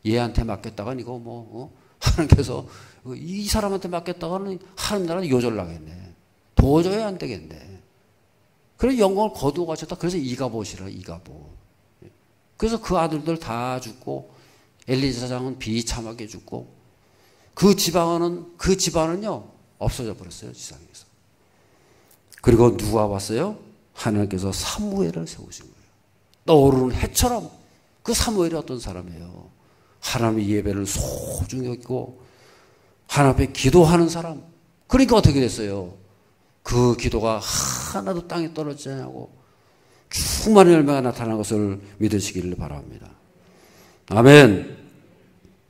얘한테 맡겼다간 이거 하나님께서 이 사람한테 맡겼다가는 하나님 나라는 요절나겠네. 도저히 안 되겠네. 그래서 영광을 거두어 가셨다. 그래서 이가봇이라 이가봇. 그래서 그 아들들 다 죽고 엘리 제사장은 비참하게 죽고 그 집안은요 없어져 버렸어요. 지상에서. 그리고 누가 왔어요? 하나님께서 사무엘을 세우신 거예요. 떠오르는 해처럼. 그 사무엘이 어떤 사람이에요? 하나님의 예배를 소중히 여기고 하나님 앞에 기도하는 사람. 그러니까 어떻게 됐어요? 그 기도가 하나도 땅에 떨어지지 않고 충만한 열매가 나타나는 것을 믿으시기를 바랍니다. 아멘.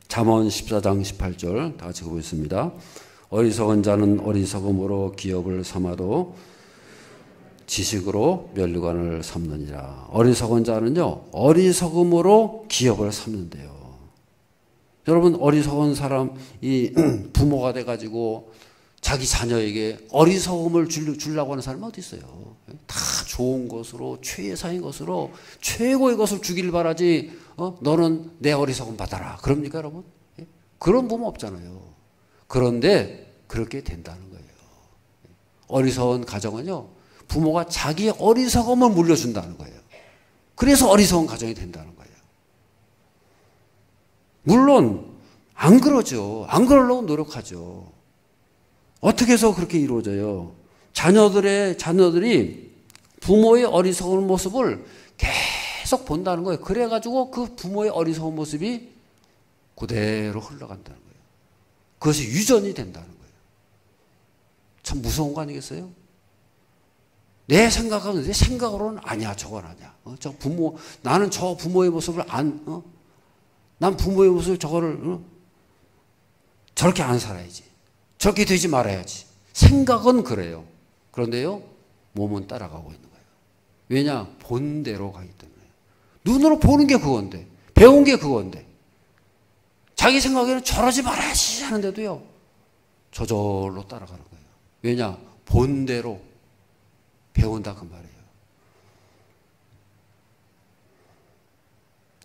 잠언 14장 18절 다 같이 보겠습니다. 어리석은 자는 어리석음으로 기업을 삼아도 지식으로 면류관을 삼느니라. 어리석은 자는요 어리석음으로 기업을 삼는데요. 여러분 어리석은 사람이 부모가 돼가지고 자기 자녀에게 어리석음을 주려고 하는 사람은 어디 있어요? 다 좋은 것으로 최상의 것으로 최고의 것을 주길 바라지 너는 내 어리석음 받아라. 그럽니까 여러분? 그런 부모 없잖아요. 그런데 그렇게 된다는 거예요. 어리석은 가정은요 부모가 자기 어리석음을 물려준다는 거예요. 그래서 어리석은 가정이 된다는 거예요. 물론 안 그러죠. 안 그러려고 노력하죠. 어떻게 해서 그렇게 이루어져요? 자녀들이 부모의 어리석은 모습을 계속 본다는 거예요. 그래가지고 그 부모의 어리석은 모습이 그대로 흘러간다는 거예요. 그것이 유전이 된다는 거예요. 참 무서운 거 아니겠어요? 내 생각으로는 아니야, 저건 아니야. 나는 저 부모의 모습을 난 부모의 모습을 저렇게 안 살아야지. 저렇게 되지 말아야지. 생각은 그래요. 그런데요, 몸은 따라가고 있는 거예요. 왜냐? 본대로 가기 때문에. 눈으로 보는 게 그건데, 배운 게 그건데, 자기 생각에는 저러지 말아야지 하는데도요, 저절로 따라가는 거예요. 왜냐? 본대로 배운다 그 말이에요.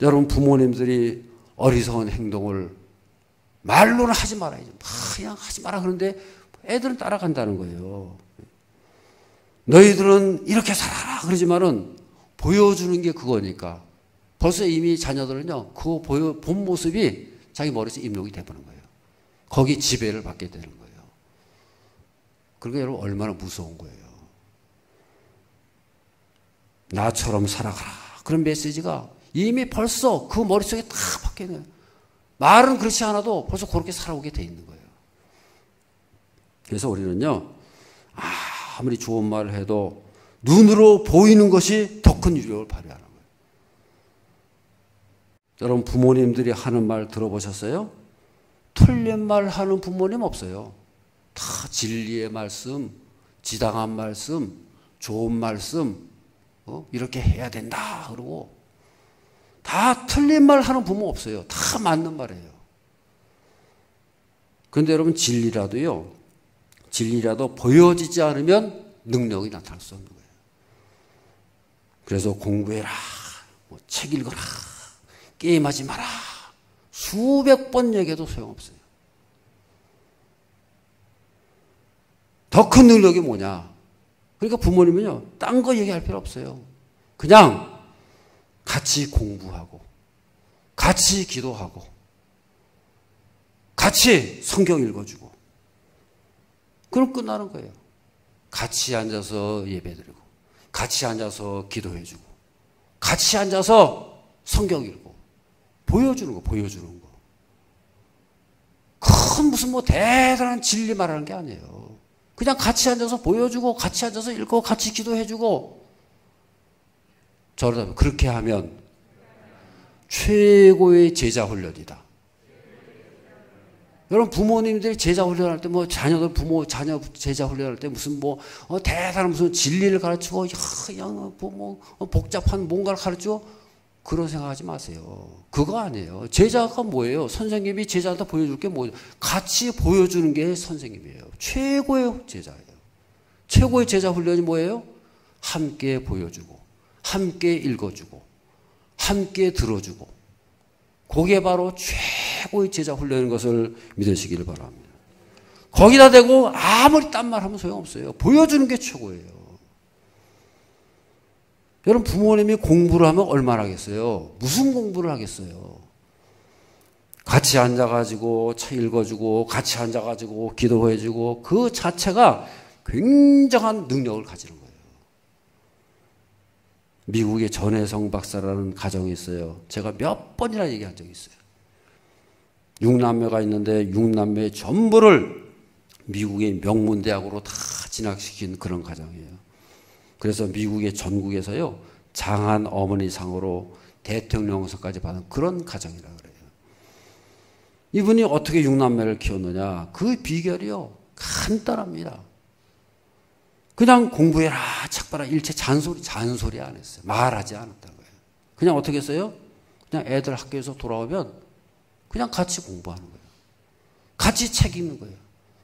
여러분 부모님들이 어리석은 행동을 말로는 하지 말아야지. 그냥 하지 마라 그러는데 애들은 따라간다는 거예요. 너희들은 이렇게 살아라 그러지만은 보여주는 게 그거니까 벌써 이미 자녀들은요 그 본 모습이 자기 머릿속에 입력이 돼버린 거예요. 거기 지배를 받게 되는 거예요. 그러니까 여러분 얼마나 무서운 거예요. 나처럼 살아가라 그런 메시지가 이미 벌써 그 머릿속에 다 박혀 있는 거예요. 말은 그렇지 않아도 벌써 그렇게 살아오게 돼 있는 거예요. 그래서 우리는요 아무리 좋은 말을 해도 눈으로 보이는 것이 더 큰 유력을 발휘하는 거예요. 여러분 부모님들이 하는 말 들어보셨어요? 틀린 말 하는 부모님 없어요. 다 진리의 말씀, 지당한 말씀, 좋은 말씀, 이렇게 해야 된다 그러고 다 틀린 말 하는 부모 없어요. 다 맞는 말이에요. 그런데 여러분 진리라도 보여지지 않으면 능력이 나타날 수 없는 거예요. 그래서 공부해라, 책 읽어라, 게임하지 마라 수백 번 얘기해도 소용없어요. 더 큰 능력이 뭐냐? 그러니까 부모님은요, 딴 거 얘기할 필요 없어요. 그냥 같이 공부하고, 같이 기도하고, 같이 성경 읽어주고, 그럼 끝나는 거예요. 같이 앉아서 예배드리고, 같이 앉아서 기도해주고, 같이 앉아서 성경 읽고, 보여주는 거. 큰 무슨 대단한 진리 말하는 게 아니에요. 그냥 같이 앉아서 보여주고, 같이 앉아서 읽고, 같이 기도해주고, 저러다 그렇게 하면 최고의 제자 훈련이다. 여러분 부모님들이 제자 훈련할 때 자녀들 자녀 제자 훈련할 때 무슨 대단한 무슨 진리를 가르치고 그냥 복잡한 뭔가를 가르치고 그런 생각하지 마세요. 그거 아니에요. 제자가 뭐예요? 선생님이 제자한테 보여줄 게 뭐예요? 같이 보여주는 게 선생님이에요. 최고의 제자예요. 최고의 제자 훈련이 뭐예요? 함께 보여주고, 함께 읽어주고, 함께 들어주고, 그게 바로 최고의 제자 훈련인 것을 믿으시길 바랍니다. 거기다 대고 아무리 딴 말 하면 소용없어요. 보여주는 게 최고예요. 여러분 부모님이 공부를 하면 얼마나 하겠어요? 무슨 공부를 하겠어요? 같이 앉아가지고 책 읽어주고, 같이 앉아가지고 기도해주고, 그 자체가 굉장한 능력을 가지는 거예요. 미국의 전혜성 박사라는 가정이 있어요. 제가 몇 번이나 얘기한 적이 있어요. 6남매가 있는데 6남매 전부를 미국의 명문대학으로 다 진학시킨 그런 가정이에요. 그래서 미국의 전국에서요, 장한 어머니상으로 대통령상까지 받은 그런 가정이라 그래요. 이분이 어떻게 6남매를 키웠느냐? 그 비결이요, 간단합니다. 그냥 공부해라, 책 봐라, 일체 잔소리 안 했어요. 말하지 않았다는 거예요. 그냥 어떻게 했어요? 그냥 애들 학교에서 돌아오면 그냥 같이 공부하는 거예요. 같이 책 읽는 거예요.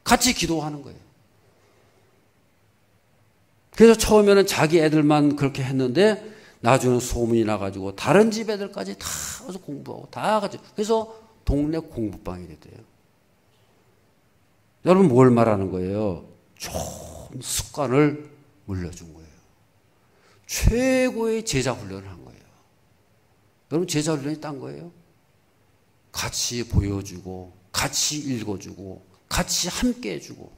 같이 기도하는 거예요. 그래서 처음에는 자기 애들만 그렇게 했는데 나중에는 소문이 나가지고 다른 집 애들까지 다 가서 공부하고 다 같이. 그래서 동네 공부방이 됐대요. 여러분 뭘 말하는 거예요? 좋은 습관을 물려준 거예요. 최고의 제자 훈련을 한 거예요. 여러분 제자 훈련이 딴 거예요? 같이 보여주고, 같이 읽어주고, 같이 함께 해주고,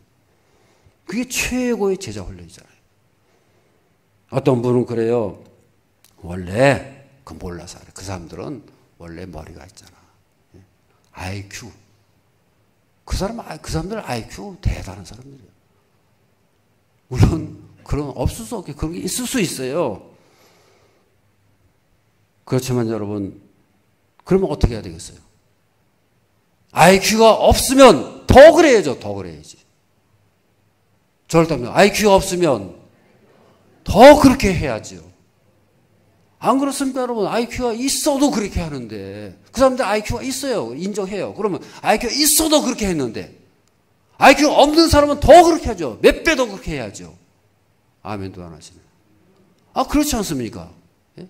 그게 최고의 제자 훈련이잖아요. 어떤 분은 그래요. 원래 몰라서 그래. 그 사람들은 원래 머리가 있잖아. IQ. 그 사람들 IQ 대단한 사람들이에요. 물론 그런 없을 수 없게 그런 게 있을 수 있어요. 그렇지만 여러분, 그러면 어떻게 해야 되겠어요? IQ가 없으면 더 그래야죠. 더 그래야지. 저를 따르면 IQ가 없으면 더 그렇게 해야죠. 안 그렇습니까, 여러분? IQ가 있어도 그렇게 하는데, 그 사람들 IQ가 있어요. 인정해요. 그러면 IQ가 있어도 그렇게 했는데, IQ가 없는 사람은 더 그렇게 하죠. 몇 배 더 그렇게 해야죠. 아멘도 안 하시네. 그렇지 않습니까? 예?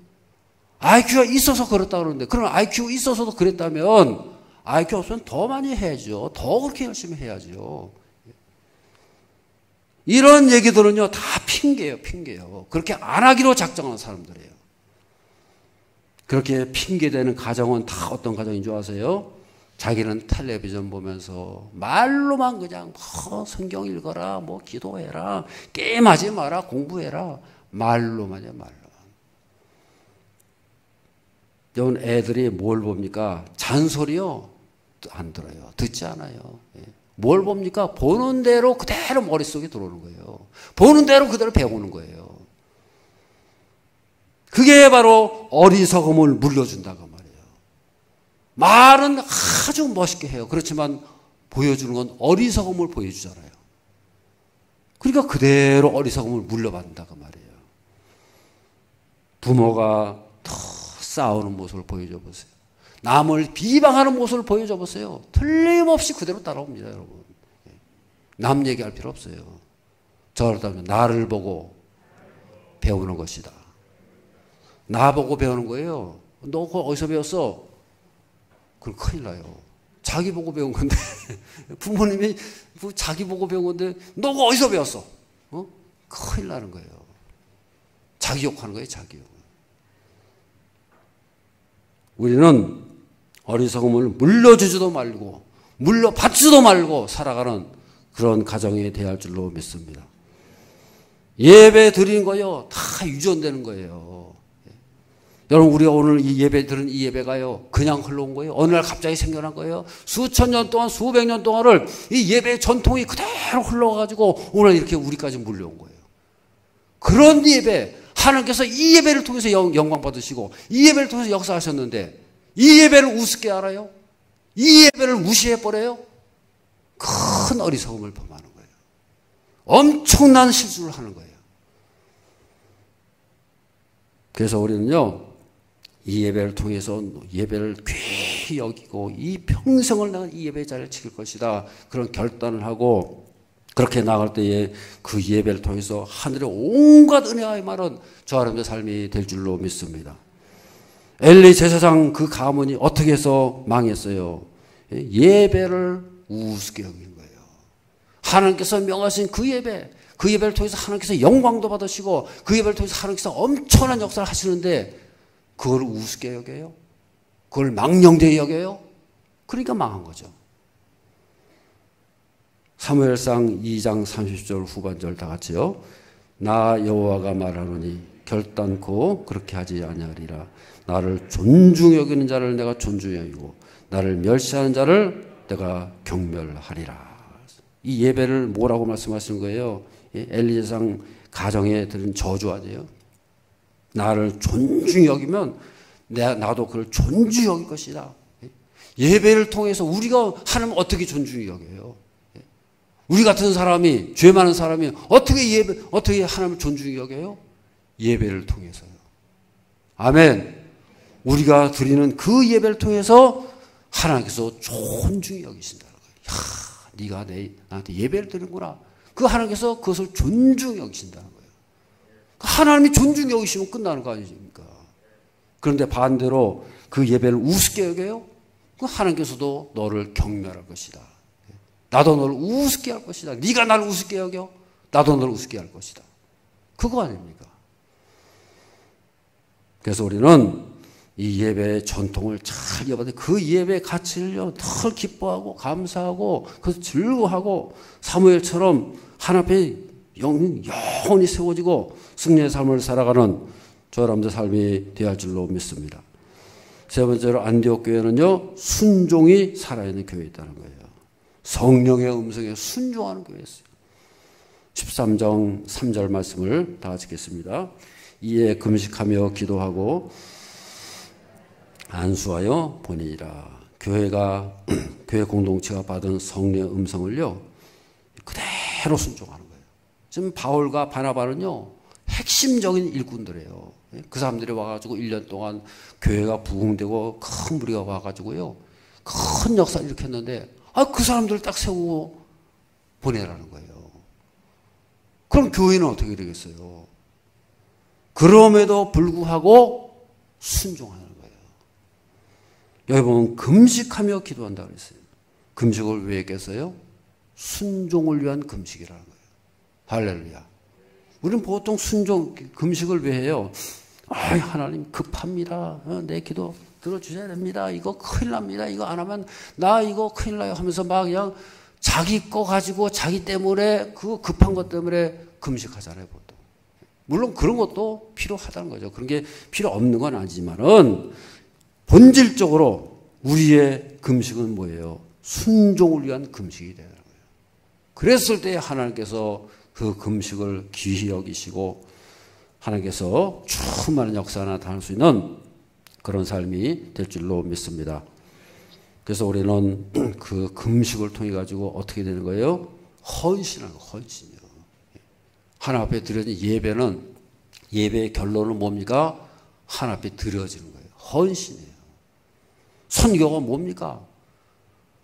IQ가 있어서 그렇다 그러는데, 그럼 IQ가 있어서도 그랬다면, IQ 없으면 더 많이 해야죠. 더 그렇게 열심히 해야죠. 이런 얘기들은요, 다 핑계예요. 그렇게 안 하기로 작정한 사람들이에요. 그렇게 핑계대는 가정은 다 어떤 가정인 줄 아세요? 자기는 텔레비전 보면서 말로만 그냥 성경 읽어라, 기도해라, 게임하지 마라, 공부해라. 말로만요, 말로. 여러분 애들이 뭘 봅니까? 잔소리요? 안 들어요. 듣지 않아요. 예. 뭘 봅니까? 보는 대로 그대로 머릿속에 들어오는 거예요. 보는 대로 그대로 배우는 거예요. 그게 바로 어리석음을 물려준다고 말이에요. 말은 아주 멋있게 해요. 그렇지만 보여주는 건 어리석음을 보여주잖아요. 그러니까 그대로 어리석음을 물려받는다고 말이에요. 부모가 더 싸우는 모습을 보여줘 보세요. 남을 비방하는 모습을 보여줘 보세요. 틀림없이 그대로 따라옵니다, 여러분. 남 얘기할 필요 없어요. 저렇다면 나를 보고 배우는 것이다. 나 보고 배우는 거예요. 너 그거 어디서 배웠어? 그럼 큰일 나요. 자기 보고 배운 건데 부모님이 자기 보고 배운 건데 너 그거 어디서 배웠어? 큰일 나는 거예요. 자기 욕하는 거예요. 자기 욕. 우리는 어리석음을 물려주지도 말고 물려받지도 말고 살아가는 그런 가정에 대할 줄로 믿습니다. 예배 드리는 거요 다 유전되는 거예요. 여러분 우리가 오늘 이 예배 들은 이 예배가요 그냥 흘러온 거예요. 어느 날 갑자기 생겨난 거예요. 수천 년 동안 수백 년 동안을 이 예배의 전통이 그대로 흘러가지고 오늘 이렇게 우리까지 물려온 거예요. 그런 예배 하나님께서 이 예배를 통해서 영광 받으시고 이 예배를 통해서 역사하셨는데 이 예배를 우습게 알아요? 이 예배를 무시해 버려요? 큰 어리석음을 범하는 거예요. 엄청난 실수를 하는 거예요. 그래서 우리는요 이 예배를 통해서 예배를 귀히 여기고 이 평생을 내가 이 예배 자리를 지킬 것이다 그런 결단을 하고 그렇게 나갈 때에 그 예배를 통해서 하늘의 온갖 은혜와 말은 저 사람의 삶이 될 줄로 믿습니다. 엘리 제사장 그 가문이 어떻게 해서 망했어요? 예배를 우습게 여기는 거예요. 하나님께서 명하신 그 예배를 통해서 하나님께서 영광도 받으시고 그 예배를 통해서 하나님께서 엄청난 역사를 하시는데 그걸 우습게 여겨요? 그걸 망령되게 여겨요? 그러니까 망한 거죠. 사무엘상 2장 30절 후반절 다 같이요. 나 여호와가 말하노니 결단코 그렇게 하지 아니하리라. 나를 존중히 여기는 자를 내가 존중히 여기고 나를 멸시하는 자를 내가 경멸하리라. 이 예배를 뭐라고 말씀하시는 거예요? 엘리 제사장 가정에 들은 저주 아니에요? 나를 존중히 여기면 나도 그를 존중히 여길 것이다. 예배를 통해서 우리가 하나님 어떻게 존중히 여겨요? 우리 같은 사람이 죄 많은 사람이 어떻게 하나님을 존중히 여겨요? 예배를 통해서요. 아멘. 우리가 드리는 그 예배를 통해서 하나님께서 존중히 여기신다는 거예요. 야, 네가 나한테 예배를 드리는구나. 그 하나님께서 그것을 존중히 여기신다는 거예요. 하나님이 존중히 여기시면 끝나는 거 아니십니까? 그런데 반대로 그 예배를 우습게 여겨요? 그 하나님께서도 너를 경멸할 것이다. 나도 너를 우습게 할 것이다. 네가 나를 우습게 여겨? 나도 너를 우습게 할 것이다. 그거 아닙니까? 그래서 우리는 이 예배의 전통을 잘 이어받는 그 예배의 가치를 더 기뻐하고 감사하고 그래서 즐거워하고 사무엘처럼 하나님 앞에 영원히 세워지고 승리의 삶을 살아가는 저 여러분들 삶이 되어야 할 줄로 믿습니다. 세 번째로 안디옥 교회는요 순종이 살아있는 교회였다는 거예요. 성령의 음성에 순종하는 교회였어요. 13장 3절 말씀을 다 같이 읽겠습니다. 이에 금식하며 기도하고 안수하여 보내니라. 교회 공동체가 받은 성령의 음성을요 그대로 순종하는 거예요. 지금 바울과 바나바는요 핵심적인 일꾼들이에요. 그 사람들이 와가지고 1년 동안 교회가 부흥되고 큰 무리가 와가지고요 큰 역사를 일으켰는데 그 사람들을 딱 세우고 보내라는 거예요. 그럼 교회는 어떻게 되겠어요? 그럼에도 불구하고 순종하는 거예요. 여기 보면 금식하며 기도한다고 그랬어요. 금식을 왜 했겠어요? 순종을 위한 금식이라는 거예요. 할렐루야. 우리는 보통 금식을 왜 해요? 하나님 급합니다. 내 기도 들어주셔야 됩니다. 이거 큰일 납니다. 이거 안 하면 나 이거 큰일 나요 하면서 막 그냥 자기 거 가지고 자기 때문에 그 급한 것 때문에 금식하잖아요. 보통. 물론 그런 것도 필요하다는 거죠. 그런 게 필요 없는 건 아니지만은 본질적으로 우리의 금식은 뭐예요? 순종을 위한 금식이 되는 거예요. 그랬을 때 하나님께서 그 금식을 귀히 여기시고 하나님께서 충만한 역사가 나타날 수 있는 그런 삶이 될 줄로 믿습니다. 그래서 우리는 그 금식을 통해 가지고 어떻게 되는 거예요? 헌신하는 거, 헌신이요. 하나님 앞에 드려진 예배는, 예배의 결론은 뭡니까? 하나님 앞에 드려지는 거예요. 헌신이에요. 선교가 뭡니까?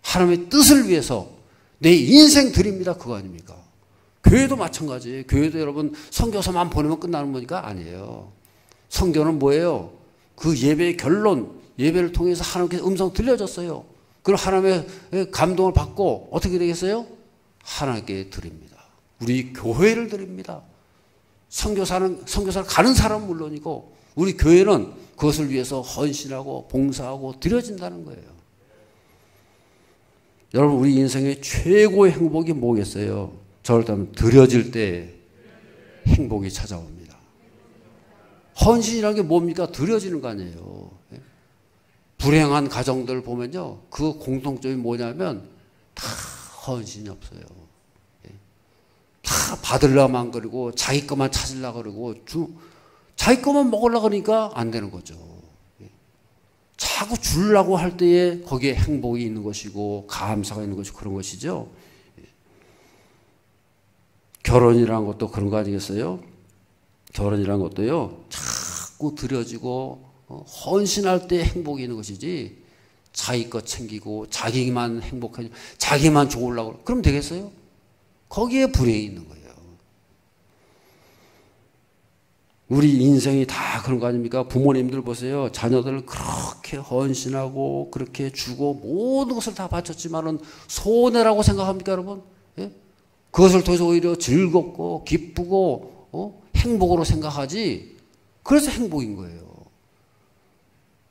하나님의 뜻을 위해서 내 인생 드립니다. 그거 아닙니까? 교회도 마찬가지예요. 교회도 여러분 선교사만 보내면 끝나는 거니까 아니에요. 선교는 뭐예요? 그 예배의 결론, 예배를 통해서 하나님께서 음성 들려줬어요. 그럼 하나님의 감동을 받고 어떻게 되겠어요? 하나님께 드립니다. 우리 교회를 드립니다. 선교사를 가는 사람은 물론이고 우리 교회는 그것을 위해서 헌신하고 봉사하고 드려진다는 거예요. 여러분 우리 인생의 최고의 행복이 뭐겠어요? 저를 따르면 드려질 때 행복이 찾아옵니다. 헌신이라는 게 뭡니까? 드려지는 거 아니에요. 불행한 가정들 보면요. 그 공통점이 뭐냐면 다 헌신이 없어요. 다 받으려만 그러고 자기 것만 찾으려고 그러고 자기 것만 먹으려고 그러니까 안 되는 거죠. 자꾸 주려고 할 때에 거기에 행복이 있는 것이고 감사가 있는 것이고 그런 것이죠. 결혼이라는 것도 그런 거 아니겠어요? 결혼이라는 것도요. 자꾸 드려지고 헌신할 때 행복이 있는 것이지 자기 것 챙기고 자기만 행복하지 자기만 좋으려고 그러면 되겠어요? 거기에 불행이 있는 거예요. 우리 인생이 다 그런 거 아닙니까? 부모님들 보세요. 자녀들을 그렇게 헌신하고 그렇게 주고 모든 것을 다 바쳤지만은 손해라고 생각합니까, 여러분? 예? 그것을 통해서 오히려 즐겁고 기쁘고 행복으로 생각하지. 그래서 행복인 거예요.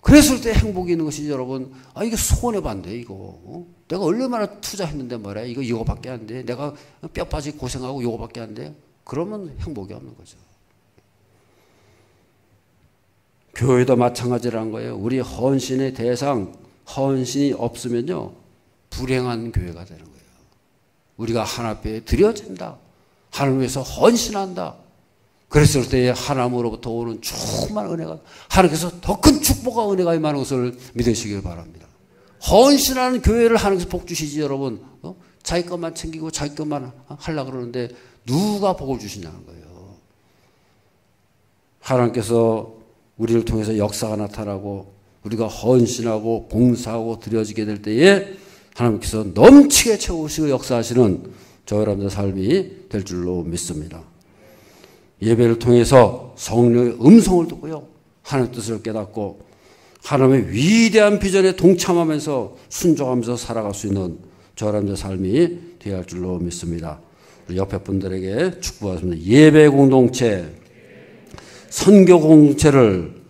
그랬을 때 행복이 있는 것이지, 여러분. 아, 이게 손해반대, 이거. 내가 얼마나 투자했는데 말이야. 이거밖에 안 돼. 내가 뼈 빠지게 고생하고 이거밖에 안 돼. 그러면 행복이 없는 거죠. 교회도 마찬가지라는 거예요. 우리 헌신의 대상, 헌신이 없으면요. 불행한 교회가 되는 거예요. 우리가 하나님 앞에 드려진다. 하나님 위해서 헌신한다. 그랬을 때에 하나님으로부터 오는 충만한 은혜가, 하나님께서 더 큰 축복과 은혜가 임하는 것을 믿으시길 바랍니다. 헌신하는 교회를 하나님께서 복 주시지, 여러분. 자기 것만 챙기고 자기 것만 하려고 그러는데 누가 복을 주시냐는 거예요. 하나님께서 우리를 통해서 역사가 나타나고 우리가 헌신하고 봉사하고 드려지게 될 때에 하나님께서 넘치게 채우시고 역사하시는 저 여러분의 삶이 될 줄로 믿습니다. 예배를 통해서 성령의 음성을 듣고요. 하나님의 뜻을 깨닫고 하나님의 위대한 비전에 동참하면서 순종하면서 살아갈 수 있는 저 여러분의 삶이 되어야 할 줄로 믿습니다. 우리 옆에 분들에게 축복하겠습니다. 예배 공동체, 선교 공동체를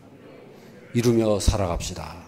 이루며 살아갑시다.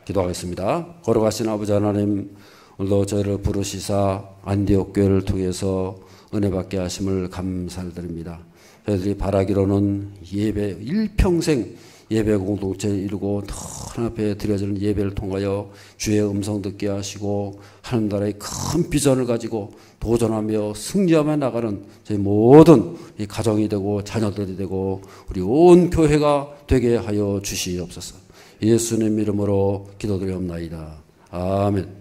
기도하겠습니다. 걸어가신 아버지 하나님, 오늘도 저희를 부르시사 안디옥 교회를 통해서 은혜 받게 하심을 감사드립니다. 저희들이 바라기로는 예배, 일평생 예배 공동체를 이루고 하나님 앞에 드려지는 예배를 통하여 주의 음성 듣게 하시고 하나님 나라의 큰 비전을 가지고 도전하며 승리하며 나가는 저희 모든 이 가정이 되고 자녀들이 되고 우리 온 교회가 되게 하여 주시옵소서. 예수님 이름으로 기도드리옵나이다. 아멘.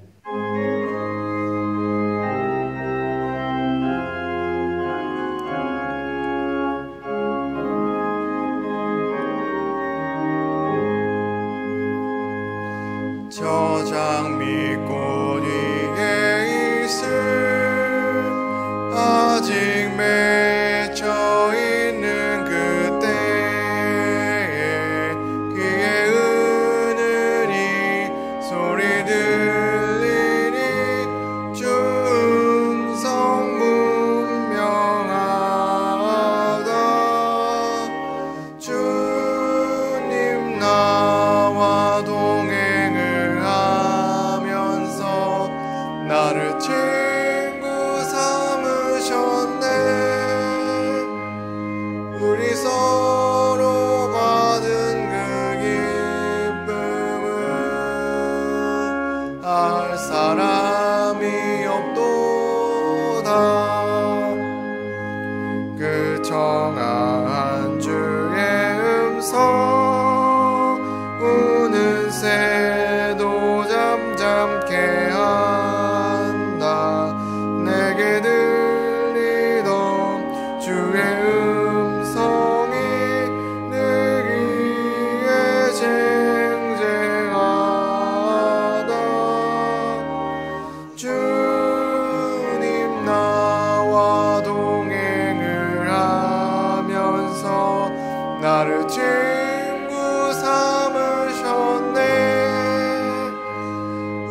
저장 밑꽃 위에 있을 아직 맺혀 있는 그때에 귀에 은은히 소리 들리니 주 음성 분명하다. 주님 나와 동행을 하면서 나를 친구 삼으셨네. 새도 잠잠케 한다. 내게 들리던 주의 음성이 내기에 쟁쟁하다. 주님 나와 동행을 하면서 나를 친구 삼으셨네.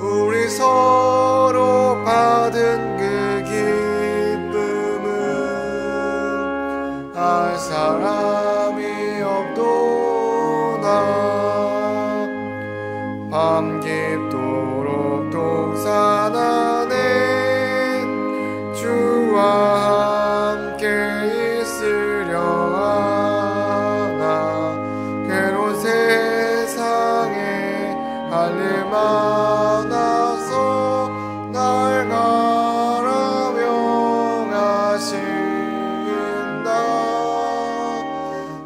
우리 서로 받은 그 기쁨은 알 사람이 없도다. 밤 깊도록 동산 안에 주와 함께 있으려 하나. 괴로운 세상에 할 일 많아서 날 가라명하신다.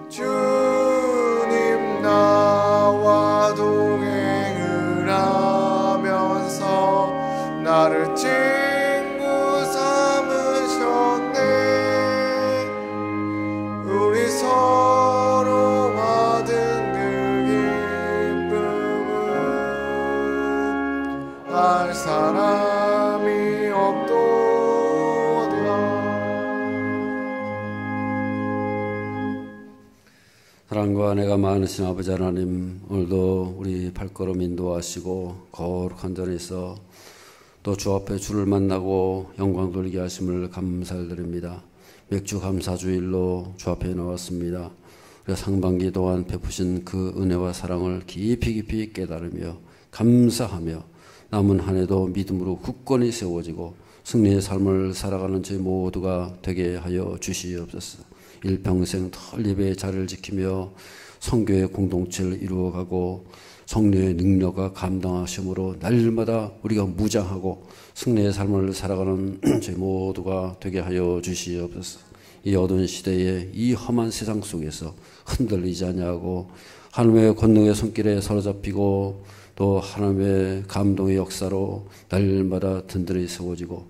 주님 나와 동행을 하면서 나를 친구 삼으셨네. 우리 서로 받은 그 기쁨은 알 사람이 없도다. 사랑과 은혜가 많으신 아버지 하나님, 오늘도 우리 발걸음 인도하시고 거룩한 자리에서 또 주 앞에 주를 만나고 영광 돌리게 하심을 감사드립니다. 맥주 감사주일로 주 앞에 나왔습니다. 우리가 상반기 동안 베푸신 그 은혜와 사랑을 깊이 깨달으며 감사하며 남은 한 해도 믿음으로 굳건히 세워지고 승리의 삶을 살아가는 저희 모두가 되게 하여 주시옵소서. 일평생 털 예배의 자리를 지키며 성교의 공동체를 이루어가고 성령의 능력과 감당하심으로 날마다 우리가 무장하고 승리의 삶을 살아가는 저희 모두가 되게 하여 주시옵소서. 이 어두운 시대에 이 험한 세상 속에서 흔들리지 아니하고 하나님의 권능의 손길에 사로잡히고 또 하나님의 감동의 역사로 날마다 든든히 세워지고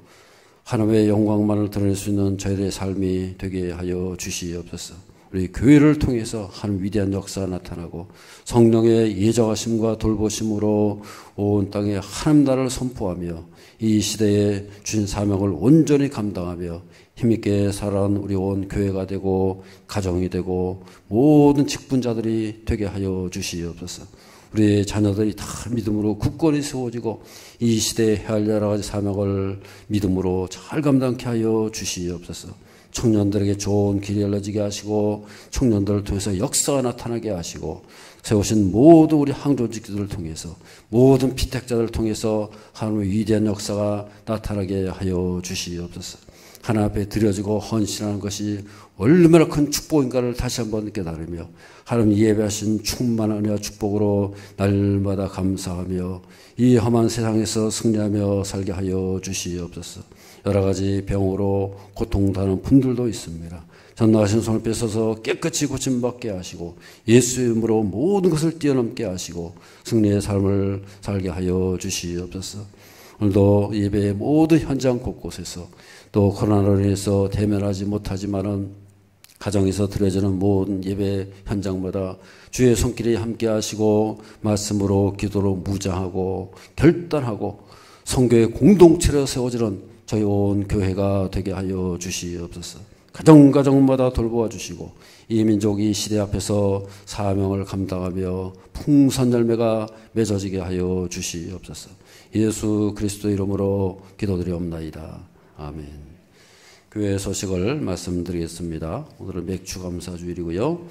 하나님의 영광만을 드러낼 수 있는 저희들의 삶이 되게 하여 주시옵소서. 우리 교회를 통해서 하나님 위대한 역사가 나타나고 성령의 예정하심과 돌보심으로 온 땅에 하나님 나라를 선포하며 이 시대에 주신 사명을 온전히 감당하며 힘있게 살아가는 우리 온 교회가 되고 가정이 되고 모든 직분자들이 되게 하여 주시옵소서. 우리의 자녀들이 다 믿음으로 굳건히 세워지고 이 시대에 해야 할 여러 가지 사명을 믿음으로 잘 감당케 하여 주시옵소서. 청년들에게 좋은 길이 열려지게 하시고 청년들을 통해서 역사가 나타나게 하시고 세우신 모든 우리 항조직들을 통해서 모든 피택자들을 통해서 하나님의 위대한 역사가 나타나게 하여 주시옵소서. 하나님 앞에 드려지고 헌신하는 것이 얼마나 큰 축복인가를 다시 한번 깨달으며 하나님 예배하신 충만한 은혜와 축복으로 날마다 감사하며 이 험한 세상에서 승리하며 살게 하여 주시옵소서. 여러 가지 병으로 고통당하는 분들도 있습니다. 전나가신 손을 뺏어서 깨끗이 고침받게 하시고 예수의 이름으로 모든 것을 뛰어넘게 하시고 승리의 삶을 살게 하여 주시옵소서. 오늘도 예배의 모든 현장 곳곳에서 또 코로나로 인해서 대면하지 못하지만은 가정에서 드려지는 모든 예배 현장마다 주의 손길이 함께 하시고 말씀으로 기도로 무장하고 결단하고 성교의 공동체로 세워지는 저희 온 교회가 되게 하여 주시옵소서. 가정마다 돌보아 주시고 이 민족이 시대 앞에서 사명을 감당하며 풍선 열매가 맺어지게 하여 주시옵소서. 예수 그리스도 이름으로 기도드리옵나이다. 아멘. 교회 소식을 말씀드리겠습니다. 오늘은 맥주 감사주일이고요.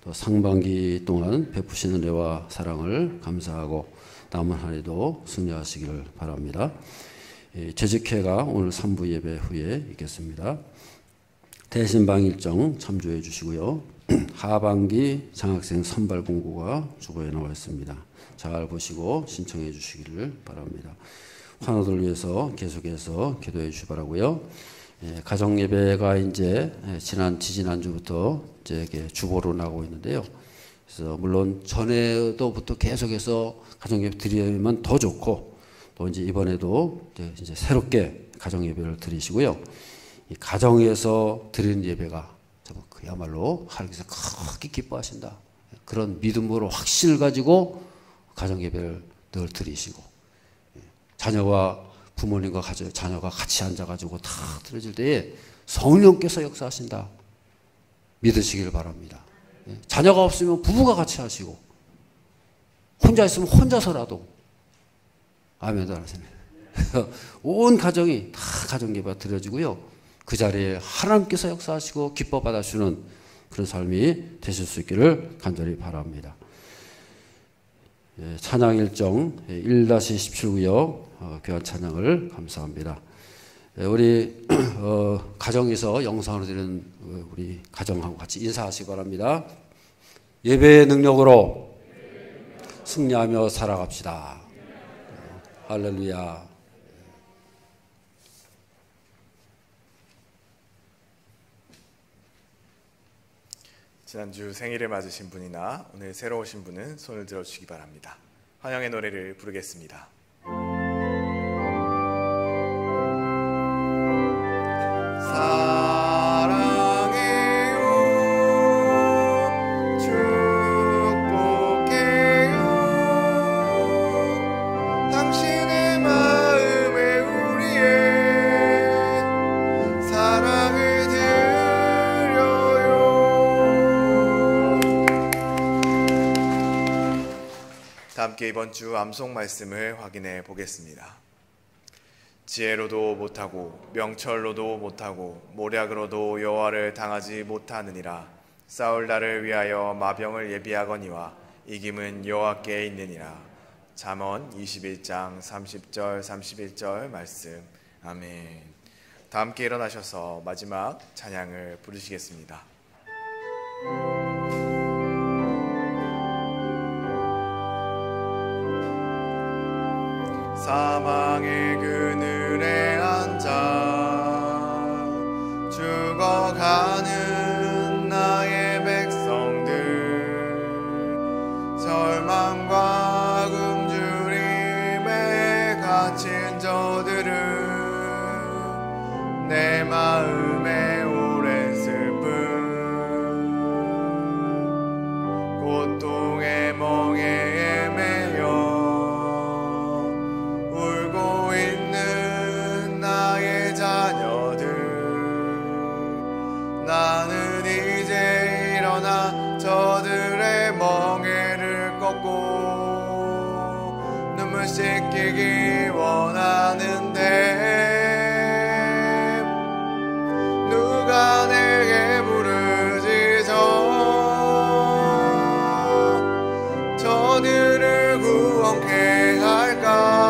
또 상반기 동안 베푸신 은혜와 사랑을 감사하고 남은 한 해도 승리하시기를 바랍니다. 재직회가 오늘 3부 예배 후에 있겠습니다. 대신방 일정 참조해 주시고요. 하반기 장학생 선발 공고가 주보에 나와 있습니다. 잘 보시고 신청해 주시기를 바랍니다. 환우들 위해서 계속해서 기도해 주시기 바라고요. 가정 예배가 이제 지난주부터 이제 주보로 나오고 있는데요. 그래서 물론 전에도부터 계속해서 가정예배 드리면 더 좋고, 또 이제 이번에도 이제 새롭게 가정예배를 드리시고요. 이 가정에서 드리는 예배가 그야말로 하나님께서 크게 기뻐하신다. 그런 믿음으로 확신을 가지고 가정예배를 늘 드리시고, 자녀와 부모님과 자녀가 같이 앉아가지고 다 드려질 때에 성령께서 역사하신다. 믿으시길 바랍니다. 자녀가 없으면 부부가 같이 하시고, 혼자 있으면 혼자서라도. 아멘. 온 가정이 다 가정예배가 드려지고요. 그 자리에 하나님께서 역사하시고 기뻐 받아주는 그런 삶이 되실 수 있기를 간절히 바랍니다. 찬양 일정 1-17구역 귀한 찬양을 감사합니다. 우리 가정에서 영상으로 드리는 우리 가정하고 같이 인사하시기 바랍니다. 예배의 능력으로 승리하며 살아갑시다. 할렐루야. 지난주 생일을 맞으신 분이나 오늘 새로 오신 분은 손을 들어주시기 바랍니다. 환영의 노래를 부르겠습니다. 함께 이번 주 암송 말씀을 확인해 보겠습니다. 지혜로도 못하고 명철로도 못하고 모략으로도 여호와를 당하지 못하느니라. 싸울 날을 위하여 마병을 예비하거니와 이김은 여호와께 있느니라. 잠언 21장 30절 31절 말씀. 아멘. 다 함께 일어나셔서 마지막 찬양을 부르시겠습니다. 사망의 그늘에 앉아 죽어가는 나의 백성들, 절망과 굶주림에 갇힌 저들은 내 마음에 오랜 슬픔, 고통의 멍에 매여 나는 이제 일어나 저들의 멍에를 꺾고 눈물 씻기기 원하는데 누가 내게 부르짖어 저들을 구원케 할까?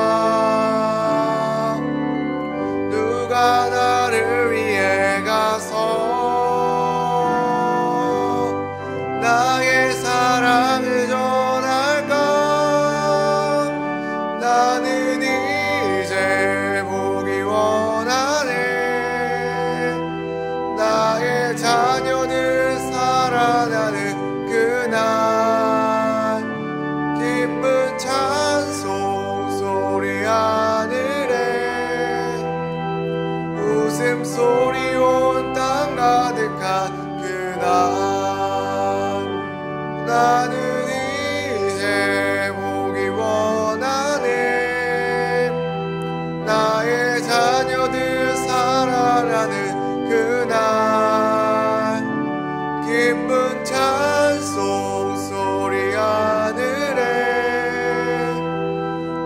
누가 나를 위해 가서 나의 사랑을 전할까? 나는 이제 보기 원하네. 나의 자녀들 살아나는 그날 기쁜 찬송 소리 하늘에 웃음소리 온 땅 가득한 그날 나는 이제 보기 원하네. 나의 자녀들 살아나는 그날 기쁜 찬송 소리 하늘에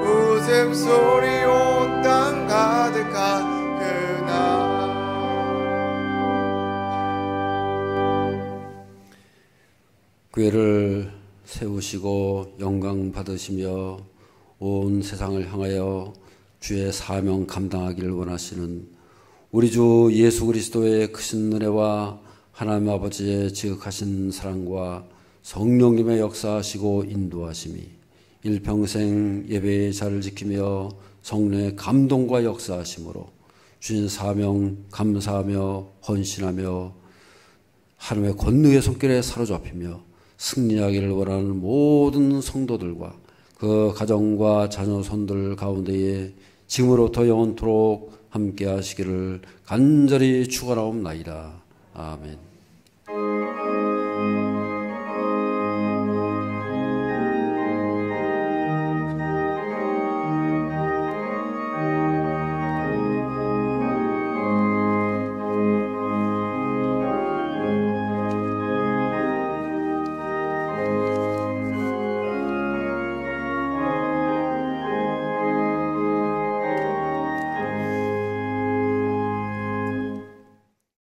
웃음소리 온 땅 가득한 그날. 교회를 세우시고 영광 받으시며 온 세상을 향하여 주의 사명 감당하기를 원하시는 우리 주 예수 그리스도의 크신 은혜와 하나님 아버지의 지극하신 사랑과 성령님의 역사하시고 인도하심이 일평생 예배의 자를 지키며 성령의 감동과 역사하심으로 주신 사명 감사하며 헌신하며 하나님의 권능의 손길에 사로잡히며 승리하기를 원하는 모든 성도들과 그 가정과 자녀 손들 가운데에 지금으로부터 영원토록 함께 하시기를 간절히 축원하옵나이다. 아멘.